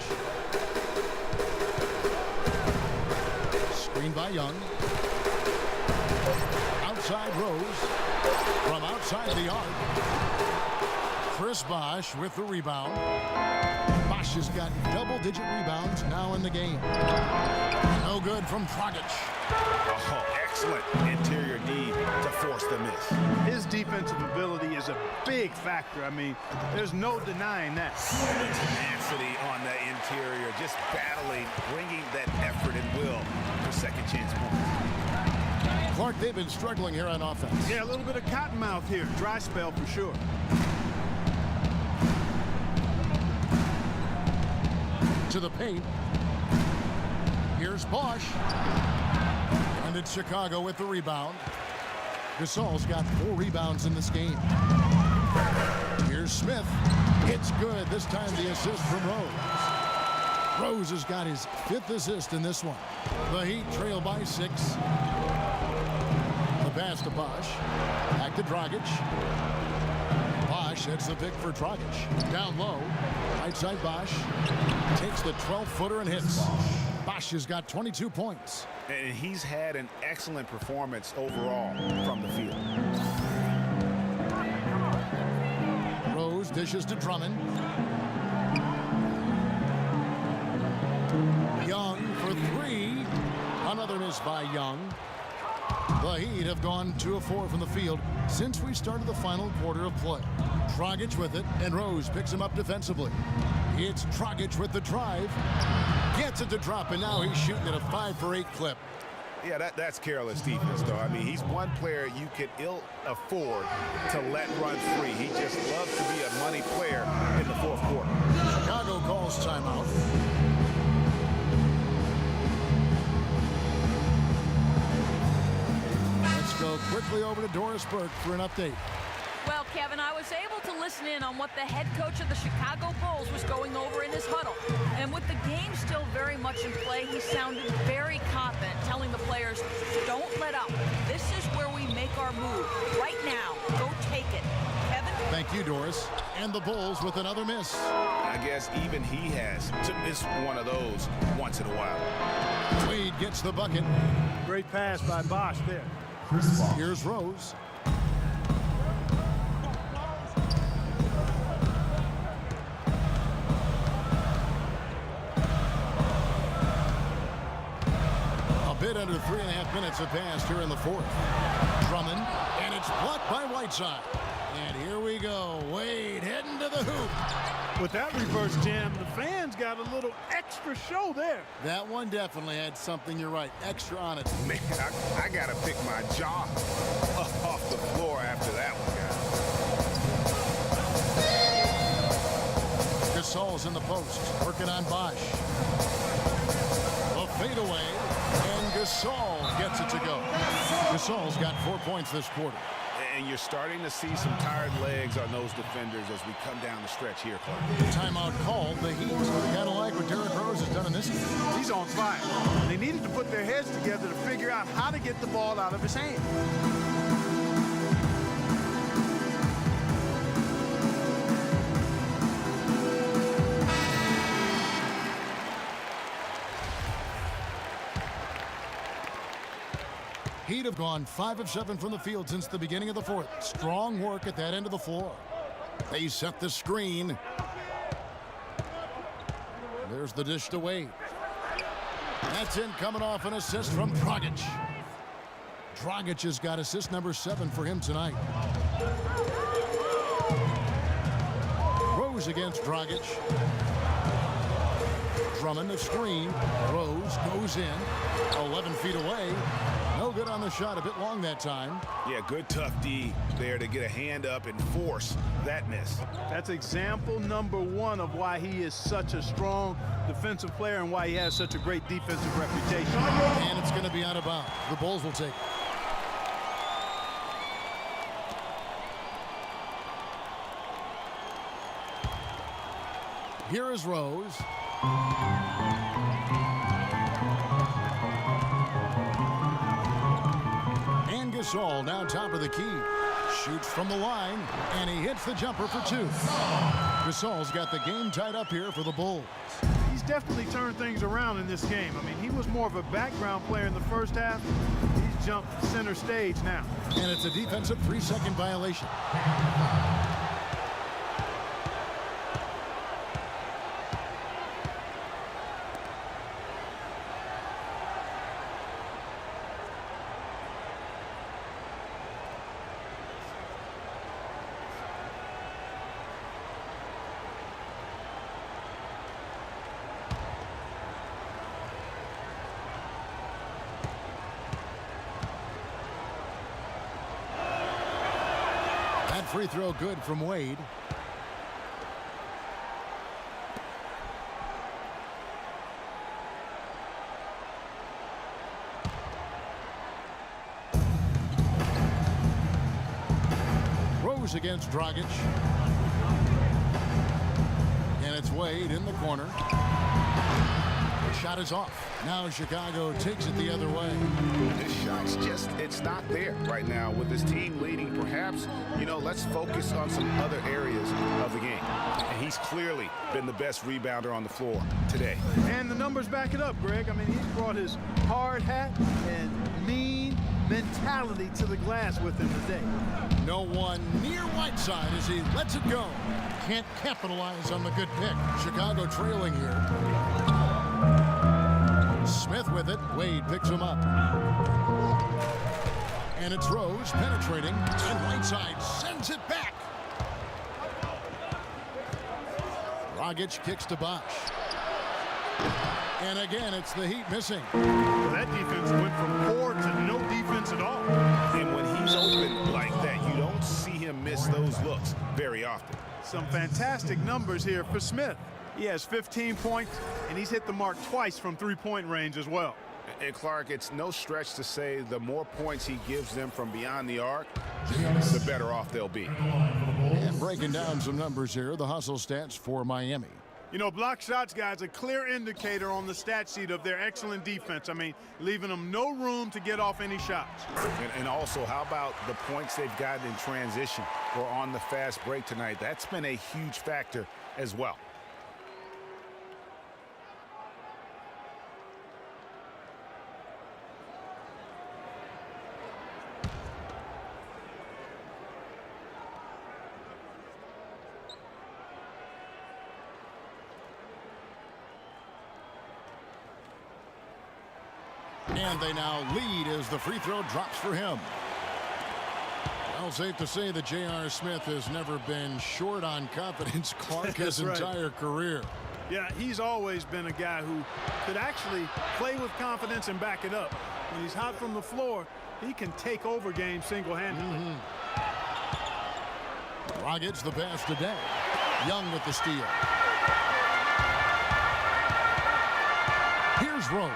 Screen by Young. Outside Rose. From outside the arc. Chris Bosh with the rebound. Bosh has got double-digit rebounds now in the game. No good from Dragic. Oh, excellent interior D to force the miss. His defensive ability is a big factor. I mean, there's no denying that. The tenacity on the interior, just battling, bringing that effort and will for second chance points. Clark, they've been struggling here on offense. Yeah, a little bit of cottonmouth here. Dry spell for sure. To the paint. Here's Bosh. And it's Chicago with the rebound. Gasol's got 4 rebounds in this game. Here's Smith. It's good. This time the assist from Rose. Rose has got his 5th assist in this one. The Heat trail by 6. The pass to Bosh. Back to Dragic. Bosh hits the pick for Dragic. Down low. Right side Bosh. Takes the 12-footer and hits. Bosh has got 22 points. And he's had an excellent performance overall from the field. Rose dishes to Drummond. Young for 3. Another miss by Young. The Heat have gone 2 of 4 from the field since we started the final quarter of play. Dragic with it, and Rose picks him up defensively. It's Dragic with the drive. Gets it to drop, and now he's shooting at a 5-for-8 clip. Yeah, that's careless defense, though. I mean, he's one player you could ill afford to let run free. He just loves to be a money player in the 4th quarter. Chicago calls timeout. Let's go quickly over to Doris Burke for an update. Well, Kevin, I was able to listen in on what the head coach of the Chicago Bulls was going over in his huddle. And with the game still very much in play, he sounded very confident, telling the players, don't let up. This is where we make our move. Right now, go take it. Kevin? Thank you, Doris. And the Bulls with another miss. I guess even he has to miss one of those once in a while. Wade gets the bucket. Great pass by Bosch there. Here's Rose. A bit under 3.5 minutes have passed here in the fourth. Drummond, and it's blocked by Whiteside. And here we go. Wade heading to the hoop. With that reverse jam, the fans got a little extra show there. That one definitely had something, you're right, extra on it. Man, I got to pick my jaw off the floor after that one, guys. Gasol's in the post, working on Bosch. A fadeaway, and Gasol gets it to go. Gasol's got 4 points this quarter. And you're starting to see some tired legs on those defenders as we come down the stretch here, Clark. Timeout called. The Heat kind of like what Derrick Rose has done in this game. He's on fire. They needed to put their heads together to figure out how to get the ball out of his hand. Heat have gone 5 of 7 from the field since the beginning of the fourth. Strong work at that end of the floor. They set the screen. There's the dish to Wade. That's in, coming off an assist from Dragic. Dragic has got assist number 7 for him tonight. Rose against Dragic. Drummond, a screen. Rose goes in. 11 feet away. No good on the shot, a bit long that time. Yeah, good tough D there to get a hand up and force that miss. That's example number 1 of why he is such a strong defensive player and why he has such a great defensive reputation. And it's going to be out of bounds. The Bulls will take it. Here is Rose. And Gasol now top of the key. Shoots from the line, and he hits the jumper for 2. Gasol's got the game tied up here for the Bulls. He's definitely turned things around in this game. I mean, he was more of a background player in the first half. He's jumped center stage now. And it's a defensive 3-second violation. Free throw good from Wade. Rose against Dragic. And it's Wade in the corner. The shot is off. Now Chicago takes it the other way. This shot's just, it's not there right now with this team leading. Perhaps, you know, let's focus on some other areas of the game. And he's clearly been the best rebounder on the floor today. And the numbers back it up, Greg. I mean, he's brought his hard hat and mean mentality to the glass with him today. No one near Whiteside as he lets it go. Can't capitalize on the good pick. Chicago trailing here. Smith with it. Wade picks him up. And it's Rose penetrating. And Whiteside sends it back. Dragic kicks to Bosch. And again, it's the Heat missing. Well, that defense went from poor to no defense at all. And when he's open like that, you don't see him miss those looks very often. Some fantastic numbers here for Smith. He has 15 points, and he's hit the mark twice from three-point range as well. And Clark, it's no stretch to say the more points he gives them from beyond the arc, the better off they'll be. And breaking down some numbers here, the hustle stats for Miami. You know, block shots, guys, a clear indicator on the stat sheet of their excellent defense. I mean, leaving them no room to get off any shots. And also, how about the points they've gotten in transition or on the fast break tonight? That's been a huge factor as well. And they now lead as the free throw drops for him. Well, safe to say that J.R. Smith has never been short on confidence, Clark, his entire career. Yeah, he's always been a guy who could actually play with confidence and back it up. When he's hot from the floor, he can take over games single-handedly. Dragic the pass today. Young with the steal. Here's Rose.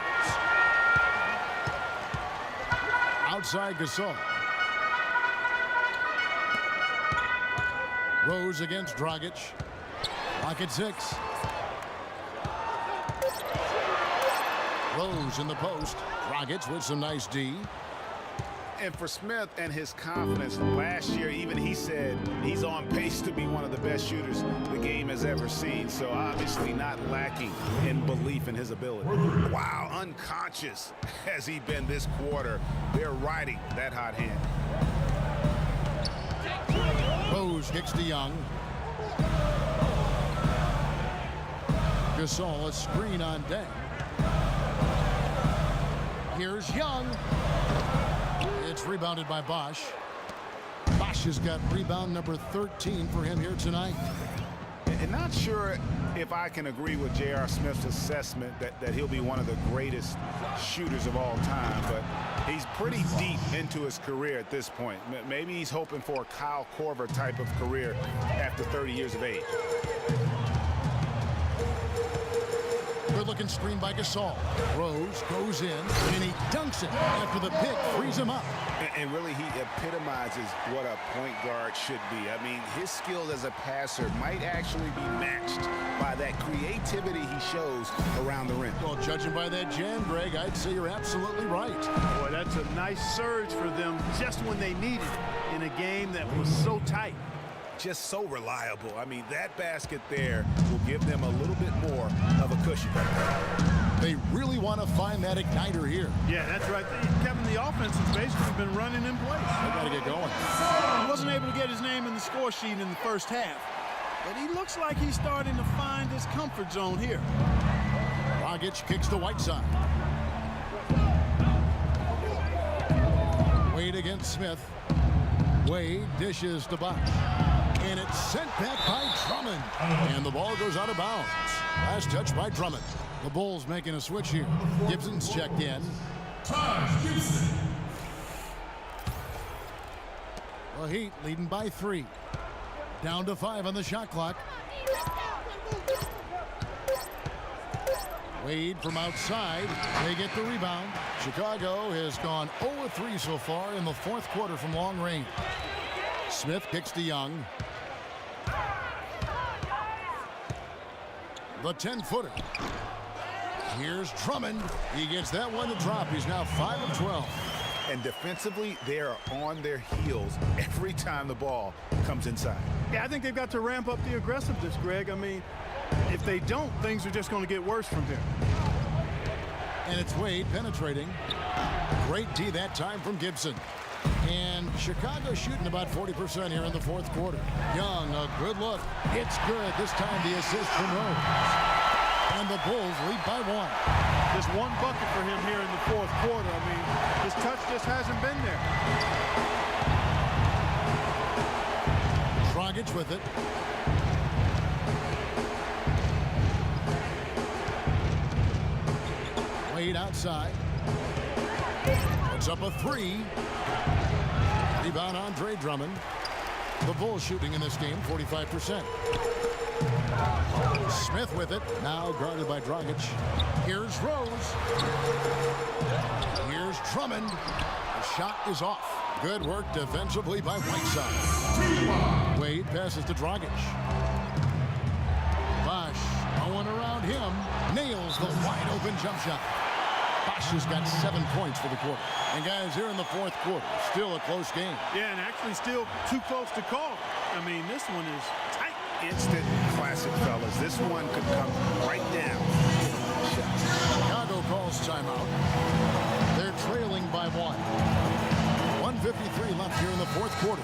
Outside Gasol. Rose against Dragic. Lock at 6. Rose in the post. Dragic with some nice D. And for Smith and his confidence, last year even he said he's on pace to be one of the best shooters the game has ever seen. So obviously not lacking in belief in his ability. Wow, unconscious has he been this quarter. They're riding that hot hand. Rose kicks to Young. Gasol, a screen on Deng. Here's Young. It's rebounded by Bosch. Bosch has got rebound number 13 for him here tonight. And not sure if I can agree with J.R. Smith's assessment that he'll be one of the greatest shooters of all time, but he's pretty deep into his career at this point. Maybe he's hoping for a Kyle Korver type of career after 30 years of age. Good-looking screen by Gasol. Rose goes in, and he dunks it after the pick frees him up. And really, he epitomizes what a point guard should be. I mean, his skill as a passer might actually be matched by that creativity he shows around the rim. Well, judging by that jam, Greg, I'd say you're absolutely right. Boy, that's a nice surge for them just when they need it in a game that was so tight. Just so reliable. I mean, that basket there will give them a little bit more of a cushion. They really want to find that igniter here. Yeah, that's right. Kevin, the offense has basically been running in place. They got to get going. He wasn't able to get his name in the score sheet in the first half, but he looks like he's starting to find his comfort zone here. Dragic kicks to Whiteside. Wade against Smith. Wade dishes to Bosch. And it's sent back by Drummond. And the ball goes out of bounds. Last touch by Drummond. The Bulls making a switch here. Gibson's checked in. The Heat leading by 3. Down to 5 on the shot clock. Wade from outside. They get the rebound. Chicago has gone 0-3 so far in the fourth quarter from long range. Smith kicks to Young. The 10-footer. Here's Drummond. He gets that one to drop. He's now 5 of 12. And defensively, they are on their heels every time the ball comes inside. Yeah, I think they've got to ramp up the aggressiveness, Greg. I mean, if they don't, things are just going to get worse from here. And it's Wade penetrating. Great D that time from Gibson. And Chicago shooting about 40% here in the fourth quarter. Young, a good look. It's good. This time the assist from Rose. And the Bulls lead by 1. Just one bucket for him here in the fourth quarter. I mean, his touch just hasn't been there. Dragic with it. Wade outside. It's up a 3. Rebound Andre Drummond. The Bulls shooting in this game 45%. Smith with it. Now guarded by Dragic. Here's Rose. Here's Drummond. The shot is off. Good work defensively by Whiteside. Wade passes to Dragic. Bosch him. Nails the wide-open jump shot. Bosch has got 7 points for the quarter. And guys, here in the fourth quarter, still a close game. Yeah, and actually still too close to call. I mean, this one is tight. Instant classic, fellas. This one could come right down. Chicago calls timeout. They're trailing by 1. 1:53 left here in the fourth quarter.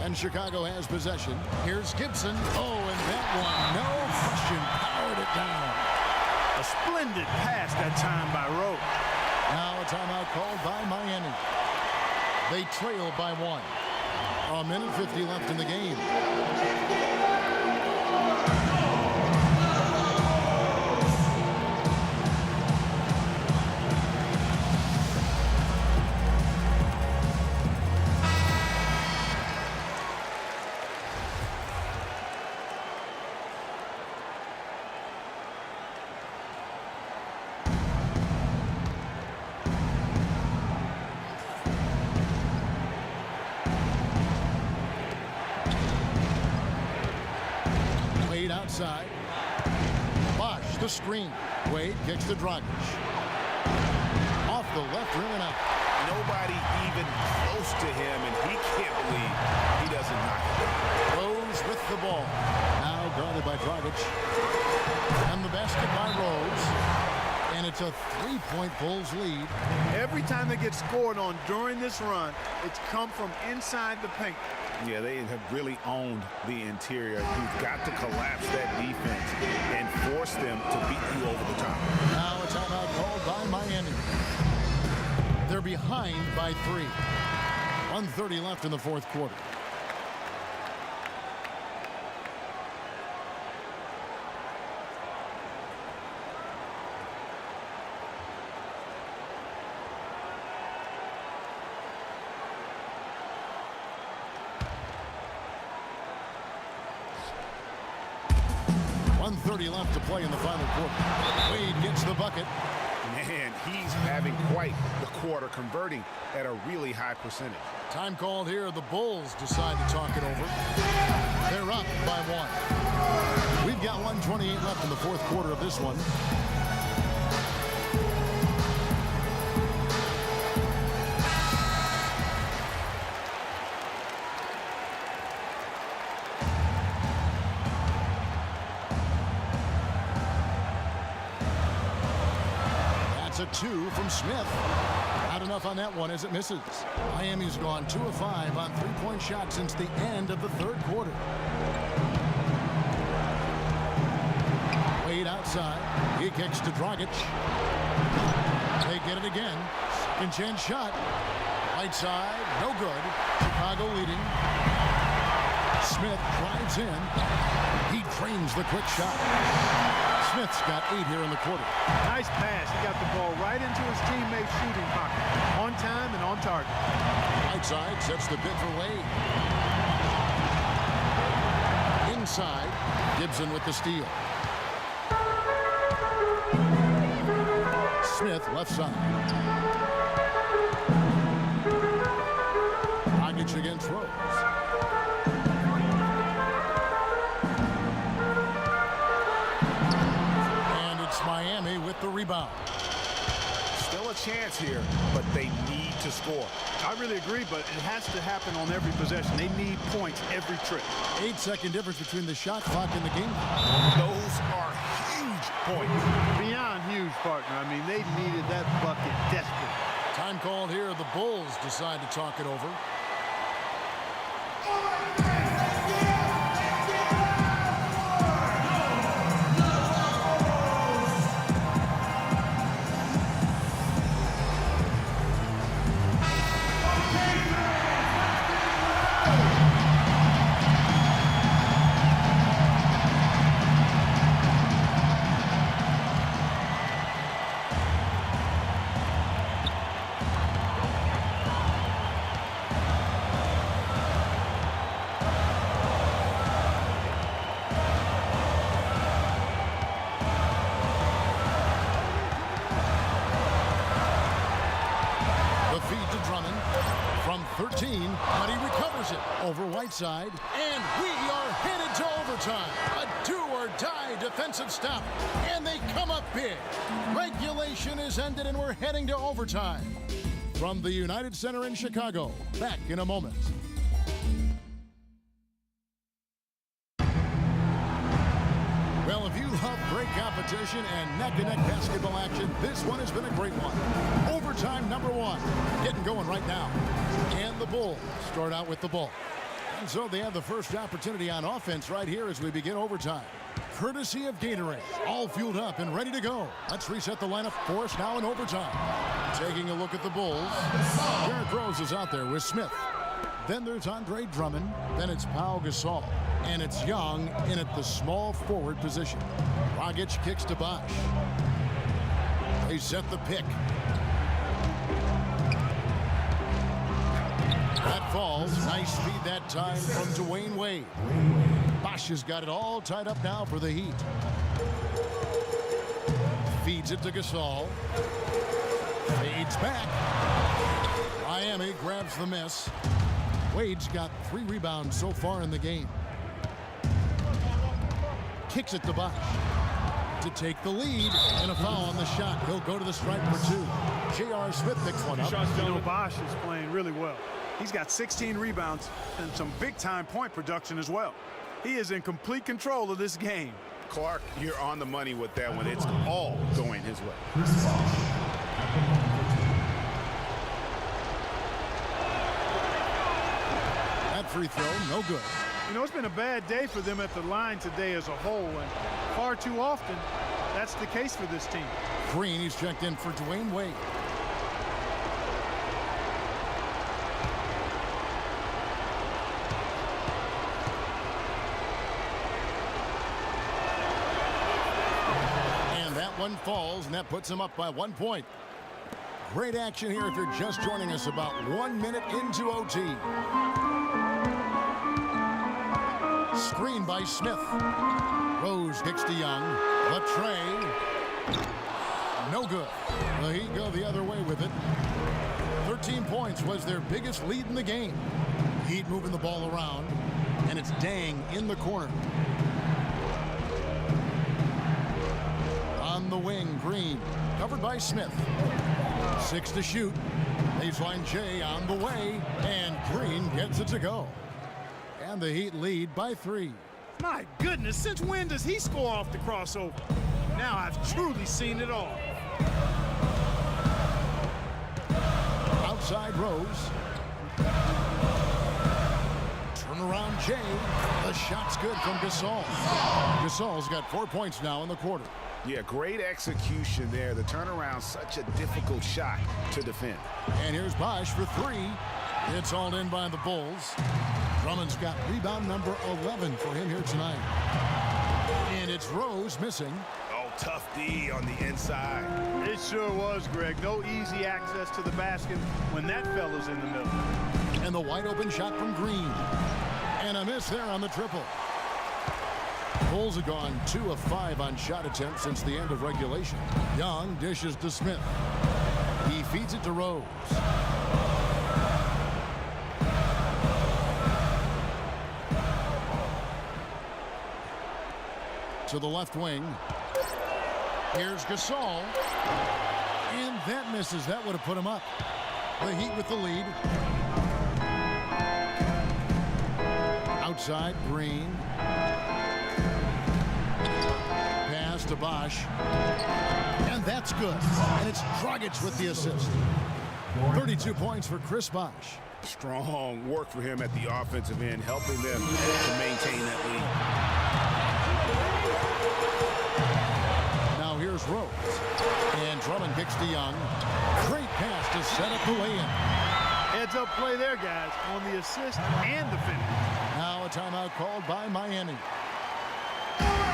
And Chicago has possession. Here's Gibson. Oh, and that one, no question, powered it down. A splendid pass that time by Rose. Now a timeout called by Miami. They trail by 1. A minute 50 left in the game. Outside. Bosch, the screen. Wade kicks to Dragic. Off the left rim and out. Nobody even close to him, and he can't believe he doesn't knock it down. Rose with the ball. Now guarded by Dragic. And the basket by Rose. And it's a 3-point Bulls lead. Every time they get scored on during this run, it's come from inside the paint. Yeah, they have really owned the interior. You've got to collapse that defense and force them to beat you over the top. Now a timeout called by Miami. They're behind by 3. 1:30 left in the fourth quarter. Left to play in the final quarter. Wade gets the bucket. Man, he's having quite the quarter, converting at a really high percentage. Time called here. The Bulls decide to talk it over. They're up by 1. We've got 1:28 left in the fourth quarter of this one. A 2 from Smith. Not enough on that one as it misses. Miami's gone 2 of 5 on 3-point shots since the end of the third quarter. Wade outside. He kicks to Dragic. They get it again. Second chance shot. Right side. No good. Chicago leading. Smith drives in. He trains the quick shot. Smith's got 8 here in the quarter. Nice pass. He got the ball right into his teammate's shooting pocket. On time and on target. Right side sets the bid for Wade. Inside, Gibson with the steal. Smith left side. Dragic against Rose. Miami with the rebound. Still a chance here, but they need to score. I really agree, but it has to happen on every possession. They need points every trip. 8-second difference between the shot clock and the game. Those are huge points. Beyond huge, partner. I mean, they needed that bucket desperately. Time called here. The Bulls decide to talk it over. 13, but he recovers it over Whiteside. And we are headed to overtime. A do-or-die defensive stop, and they come up big. Regulation is ended, and we're heading to overtime. From the United Center in Chicago, back in a moment. Well, if you love great competition and neck-to-neck basketball action, this one has been a great one. Overtime number 1, getting going right now. And the Bulls start out with the ball. And so they have the first opportunity on offense right here as we begin overtime. Courtesy of Gatorade, all fueled up and ready to go. Let's reset the lineup for us now in overtime. Taking a look at the Bulls, Derrick Rose is out there with Smith. Then there's Andre Drummond. Then it's Pau Gasol. And it's Young in at the small forward position. Dragic kicks to Bosh. They set the pick. That falls. Nice feed that time from Dwayne Wade. Bosh has got it all tied up now for the Heat. Feeds it to Gasol. Fades back. Miami grabs the miss. Wade's got 3 rebounds so far in the game. Kicks it to Bosh to take the lead, and a foul on the shot. He'll go to the stripe for 2. J.R. Smith picks one up. Bosh is playing really well. He's got 16 rebounds and some big-time point production as well. He is in complete control of this game. Clark, you're on the money with that one. It's all going his way. That free throw, no good. You know, it's been a bad day for them at the line today as a whole, and far too often, that's the case for this team. Green, he's checked in for Dwayne Wade. And that one falls, and that puts him up by 1 point. Great action here if you're just joining us about 1 minute into OT. Screen by Smith. Rose kicks to Young. The tray. No good. The Heat go the other way with it. 13 points was their biggest lead in the game. Heat moving the ball around. And it's Dang in the corner. On the wing, Green. Covered by Smith. 6 to shoot. Baseline J on the way. And Green gets it to go. And the Heat lead by 3. My goodness, since when does he score off the crossover? Now I've truly seen it all. Outside Rose. Turnaround Jay. The shot's good from Gasol. Gasol's got 4 points now in the quarter. Yeah, great execution there. The turnaround, such a difficult shot to defend. And here's Bosh for 3. It's all in by the Bulls. Drummond's got rebound number 11 for him here tonight. And it's Rose missing. Oh, tough D on the inside. It sure was, Greg. No easy access to the basket when that fella's in the middle. And the wide open shot from Green. And a miss there on the triple. Bulls have gone 2 of 5 on shot attempts since the end of regulation. Young dishes to Smith. He feeds it to Rose. To the left wing. Here's Gasol. And that misses. That would have put him up. The Heat with the lead. Outside, Green. Pass to Bosh. And that's good. And it's Dragic with the assist. 32 points for Chris Bosh. Strong work for him at the offensive end, helping them to maintain that lead. Now here's Rose. And Drummond kicks to Young. Great pass to set up the lay-in. Heads-up play there, guys, on the assist and the finish. Now a timeout called by Miami.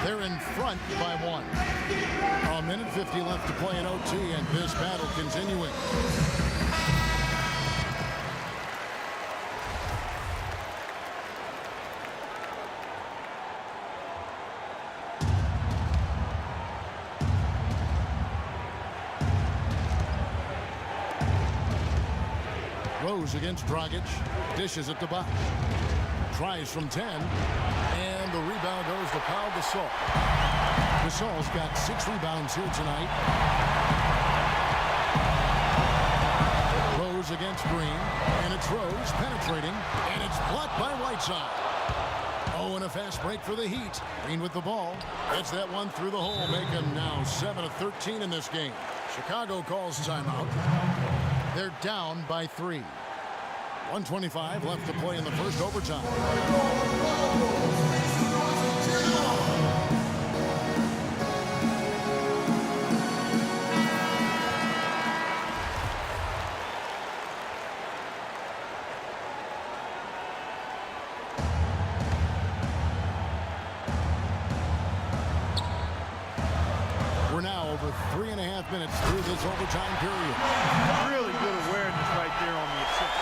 They're in front by 1. A minute 50 left to play in OT, and this battle continuing. Rose against Dragic. Dishes it to Bosh. Tries from 10. And the rebound goes to Pau Gasol. Gasol's got 6 rebounds here tonight. Rose against Green. And it's Rose penetrating. And it's blocked by Whiteside. Oh, and a fast break for the Heat. Green with the ball. Gets that one through the hole, making now 7 of 13 in this game. Chicago calls timeout. They're down by 3. 1:25 left to play in the first overtime. We're now over 3.5 minutes through this overtime period. Really good awareness right there on the assist.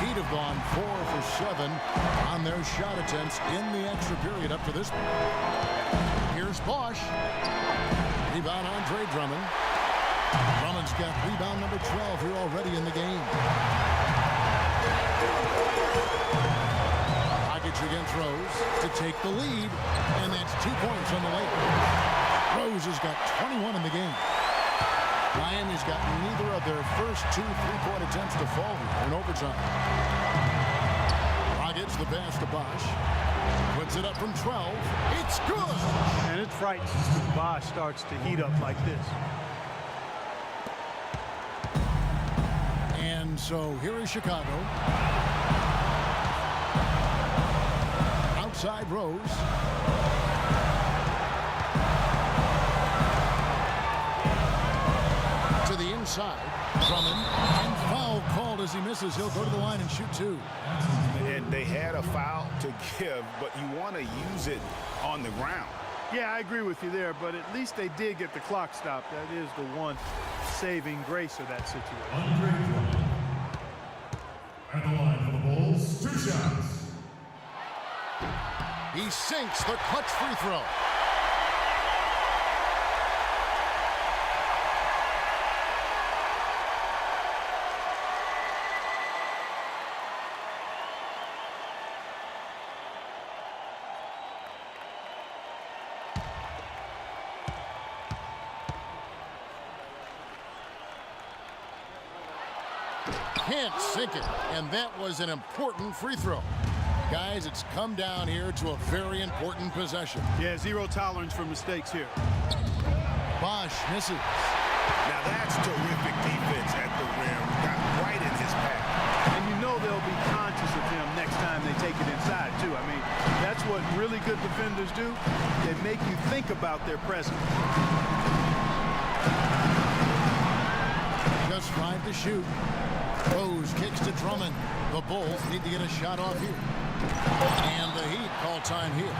Heat have gone 4 for 7 on their shot attempts in the extra period up to this point. Here's Bosh. Rebound Andre Drummond. Drummond's got rebound number 12 here already in the game. Dragic against Rose to take the lead, and that's 2 points on the way. Rose has got 21 in the game. Miami's got neither of their first 2 3-point attempts to fall here in overtime. Dragic the pass to Bosh. Puts it up from 12. It's good! And it's frightening when Bosh starts to heat up like this. And so here is Chicago. Outside Rose. To the inside. Drummond. And foul called as he misses. He'll go to the line and shoot 2. And they had a foul to give, but you want to use it on the ground. Yeah, I agree with you there, but at least they did get the clock stopped. That is the one saving grace of that situation. At the line for the Bulls, 2 shots. He sinks the clutch free throw. Can't sink it, and that was an important free throw. Guys, it's come down here to a very important possession. Yeah, 0 tolerance for mistakes here. Bosh misses. Now that's terrific defense at the rim. Got right in his path. And you know they'll be conscious of him next time they take it inside, too. I mean, that's what really good defenders do. They make you think about their presence. Just 5 to shoot. Rose kicks to Drummond. The Bulls need to get a shot off here. And the Heat call time here.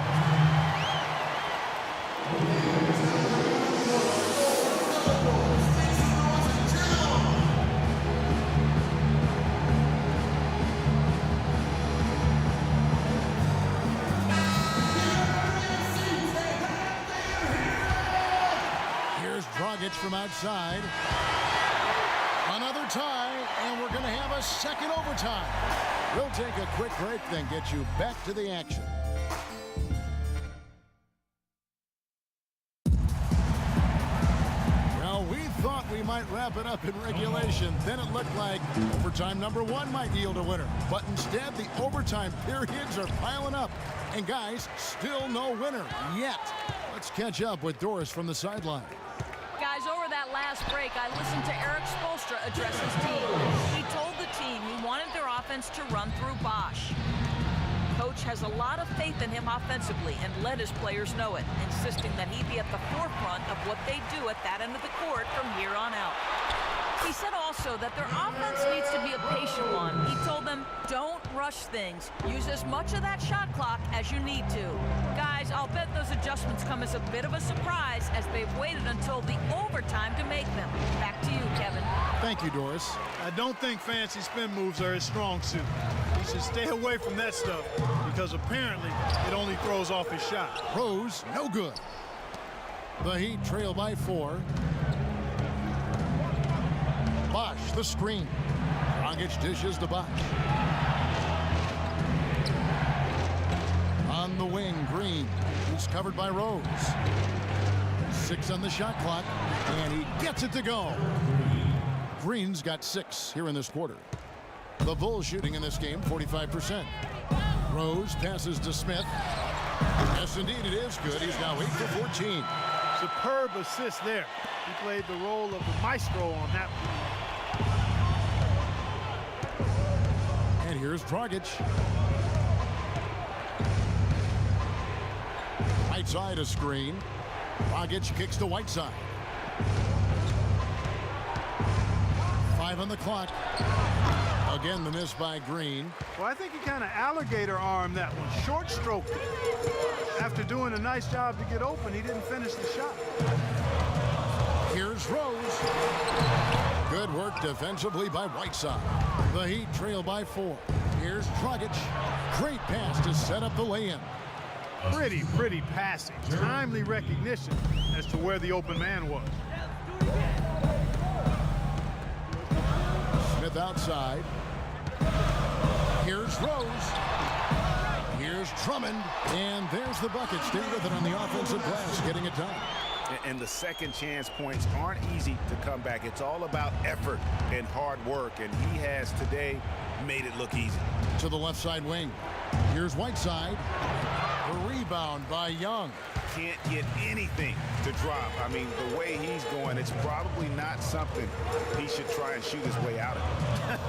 Here's Dragic from outside. Another tie, and we're going to have a second overtime. We'll take a quick break, then get you back to the action. Well, we thought we might wrap it up in regulation. Then it looked like overtime number 1 might yield a winner. But instead, the overtime periods are piling up. And guys, still no winner yet. Let's catch up with Doris from the sideline. Guys, over that last break, I listened to Erik Spoelstra address his team. He told the team he wanted their offense to run through Bosh. Coach has a lot of faith in him offensively and let his players know it, insisting that he be at the forefront of what they do at that end of the court from here on out. He said also that their offense needs to be a patient one. He told them, don't rush things. Use as much of that shot clock as you need to. Guys, I'll bet those adjustments come as a bit of a surprise as they've waited until the overtime to make them. Back to you, Kevin. Thank you, Doris. I don't think fancy spin moves are his strong suit. He should stay away from that stuff because apparently it only throws off his shot. Rose, no good. The Heat trail by 4. Bosh the screen. Dragic dishes the box. On the wing, Green. He's covered by Rose. 6 on the shot clock, and he gets it to go. Green's got 6 here in this quarter. The Bulls shooting in this game, 45%. Rose passes to Smith. Yes, indeed, it is good. He's now 8 for 14. Superb assist there. He played the role of the maestro on that one. And here's Dragic. Right side a screen. Dragic kicks to Whiteside. 5 on the clock. Again, the miss by Green. Well, I think he kind of alligator armed that one, short stroked it. After doing a nice job to get open, he didn't finish the shot. Here's Rose. Good work defensively by Whiteside. The Heat trail by 4. Here's Dragic. Great pass to set up the lay-in. Pretty passing. Timely recognition as to where the open man was. Smith outside. Here's Rose. Here's Drummond. And there's the bucket. Stay with it on the offensive glass, getting it done. And the second chance points aren't easy to come back. It's all about effort and hard work, and he has today made it look easy. To the left side wing. Here's Whiteside. The rebound by Young. Can't get anything to drop. I mean, the way he's going, it's probably not something he should try and shoot his way out of it.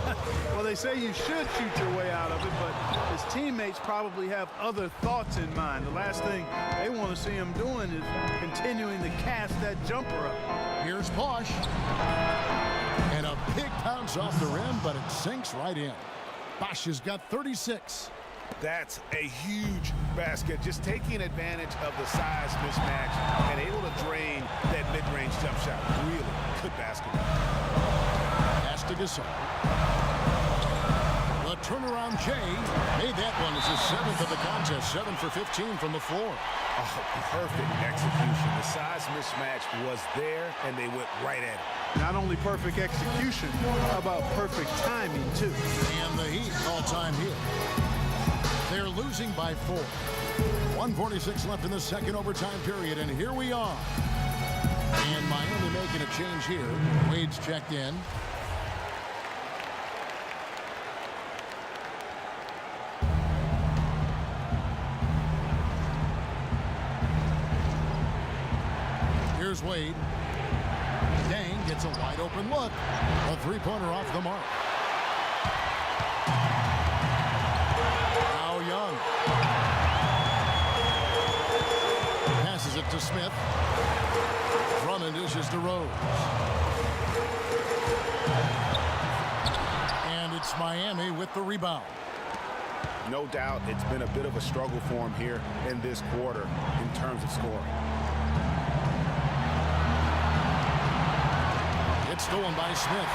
Well, they say you should shoot your way out of it, but his teammates probably have other thoughts in mind. The last thing they want to see him doing is continuing to cast that jumper up. Here's Bosch. And a big bounce off the rim, but it sinks right in. Bosch has got 36. That's a huge basket. Just taking advantage of the size mismatch and able to drain that mid-range jump shot. Really good basketball. Pass to Gasol. The turnaround Jay made that one as his 7th of the contest. 7 for 15 from the floor. Oh, perfect execution. The size mismatch was there, and they went right at it. Not only perfect execution, how about perfect timing, too? And the Heat all-time here. They're losing by 4. 1:46 left in the second overtime period, and here we are. And Miami making a change here. Wade's checked in. Here's Wade. Dang gets a wide open look. A three-pointer off the mark. Young passes it to Smith. Drummond dishes to Rose. And it's Miami with the rebound. No doubt it's been a bit of a struggle for him here in this quarter in terms of scoring. It's stolen by Smith.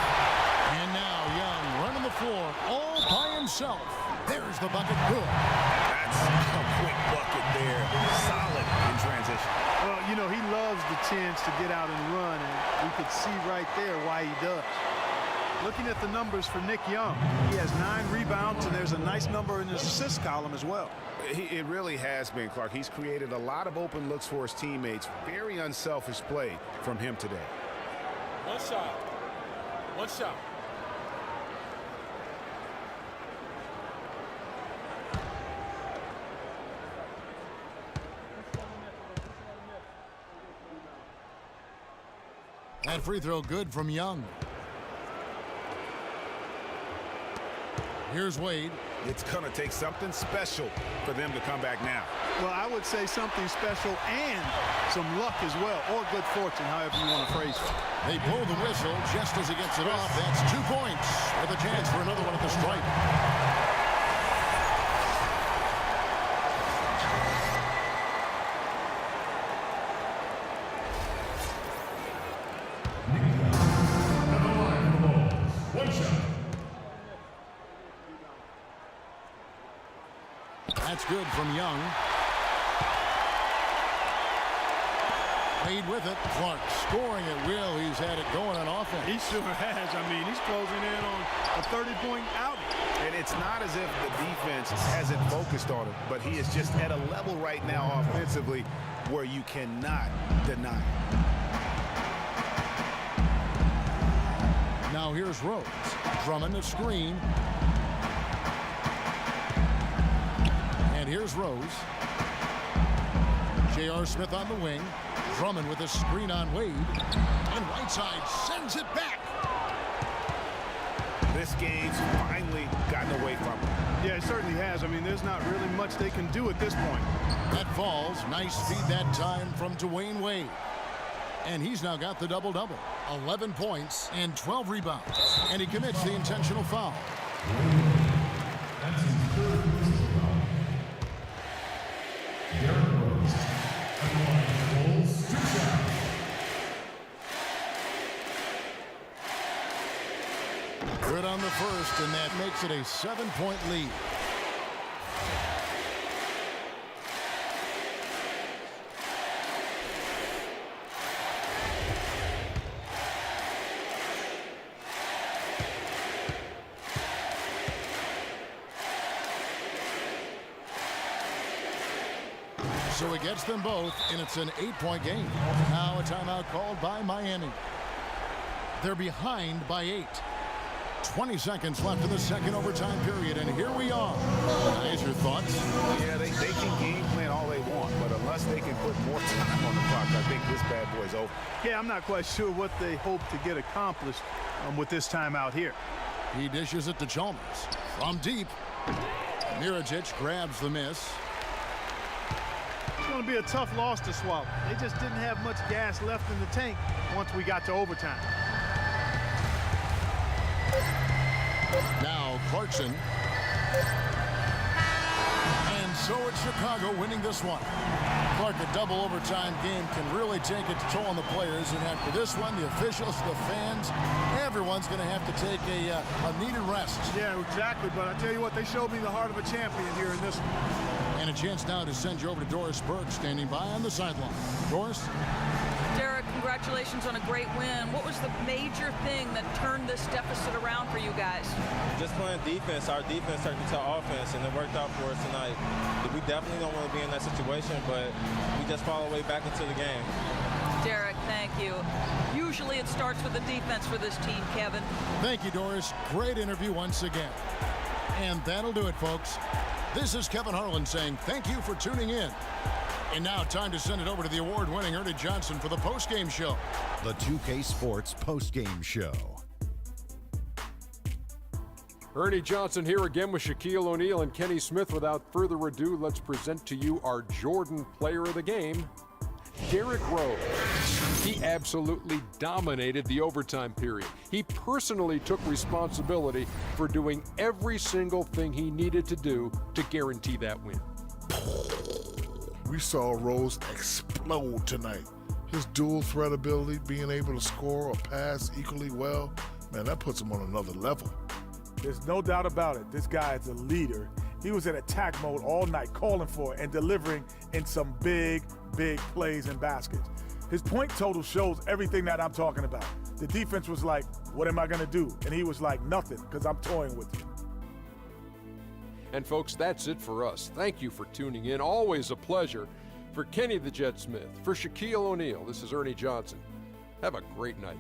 And now Young running the floor all by himself. There's the bucket. Good. That's a quick bucket there. Solid in transition. Well, you know, he loves the chance to get out and run, and we could see right there why he does. Looking at the numbers for Nick Young, he has 9 rebounds, and there's a nice number in his assist column as well. It really has been, Clark. He's created a lot of open looks for his teammates. Very unselfish play from him today. One shot. One shot. That free throw good from Young. Here's Wade. It's going to take something special for them to come back now. Well, I would say something special and some luck as well, or good fortune, however you want to phrase it. They blow the whistle just as he gets it off. That's 2 points with a chance for another one at the stripe. That's good from Young. Wade with it. Clark scoring at will. He's had it going on offense. He sure has. I mean, he's closing in on a 30-point outing. And it's not as if the defense hasn't focused on him, but he is just at a level right now offensively where you cannot deny it. Now here's Rose. Drummond the screen. And here's Rose. J.R. Smith on the wing. Drummond with a screen on Wade. And Whiteside sends it back. This game's finally gotten away from him. Yeah, it certainly has. I mean, there's not really much they can do at this point. That falls. Nice feed that time from Dwayne Wade. And he's now got the double-double. 11 points and 12 rebounds. And he commits the intentional foul. Good on the first, and that makes it a 7-point lead. So he gets them both, and it's an 8-point game. Now a timeout called by Miami. They're behind by 8. 20 seconds left in the second overtime period, and here we are. Guys, your thoughts? Yeah, they can game plan all they want, but unless they can put more time on the clock, I think this bad boy's over. Yeah, I'm not quite sure what they hope to get accomplished with this timeout here. He dishes it to Chalmers. From deep, Mirajic grabs the miss. It's going to be a tough loss to swallow. They just didn't have much gas left in the tank once we got to overtime. Now Clarkson. And so it's Chicago winning this one. Clark, a double overtime game can really take its toll on the players. And after this one, the officials, the fans, everyone's going to have to take a needed rest. Yeah, exactly. But I tell you what, they showed me the heart of a champion here in this one. And a chance now to send you over to Doris Burke, standing by on the sideline. Doris? Derek, congratulations on a great win. What was the major thing that turned this deficit around for you guys? Just playing defense. Our defense turned into offense, and it worked out for us tonight. We definitely don't want to be in that situation, but we just fall away back into the game. Derek, thank you. Usually it starts with the defense for this team, Kevin. Thank you, Doris. Great interview once again. And that'll do it, folks. This is Kevin Harlan saying thank you for tuning in. And now time to send it over to the award-winning Ernie Johnson for the post-game show. The 2K Sports post-game show. Ernie Johnson here again with Shaquille O'Neal and Kenny Smith. Without further ado, let's present to you our Jordan player of the game, Derrick Rose. He absolutely dominated the overtime period. He personally took responsibility for doing every single thing he needed to do to guarantee that win. We saw Rose explode tonight. His dual threat ability, being able to score or pass equally well, man, that puts him on another level. There's no doubt about it. This guy is a leader. He was in attack mode all night, calling for it and delivering in some big, big plays and baskets. His point total shows everything that I'm talking about. The defense was like, what am I going to do? And he was like, nothing, because I'm toying with you. And folks, that's it for us. Thank you for tuning in. Always a pleasure. For Kenny the Jet Smith, for Shaquille O'Neal, this is Ernie Johnson. Have a great night.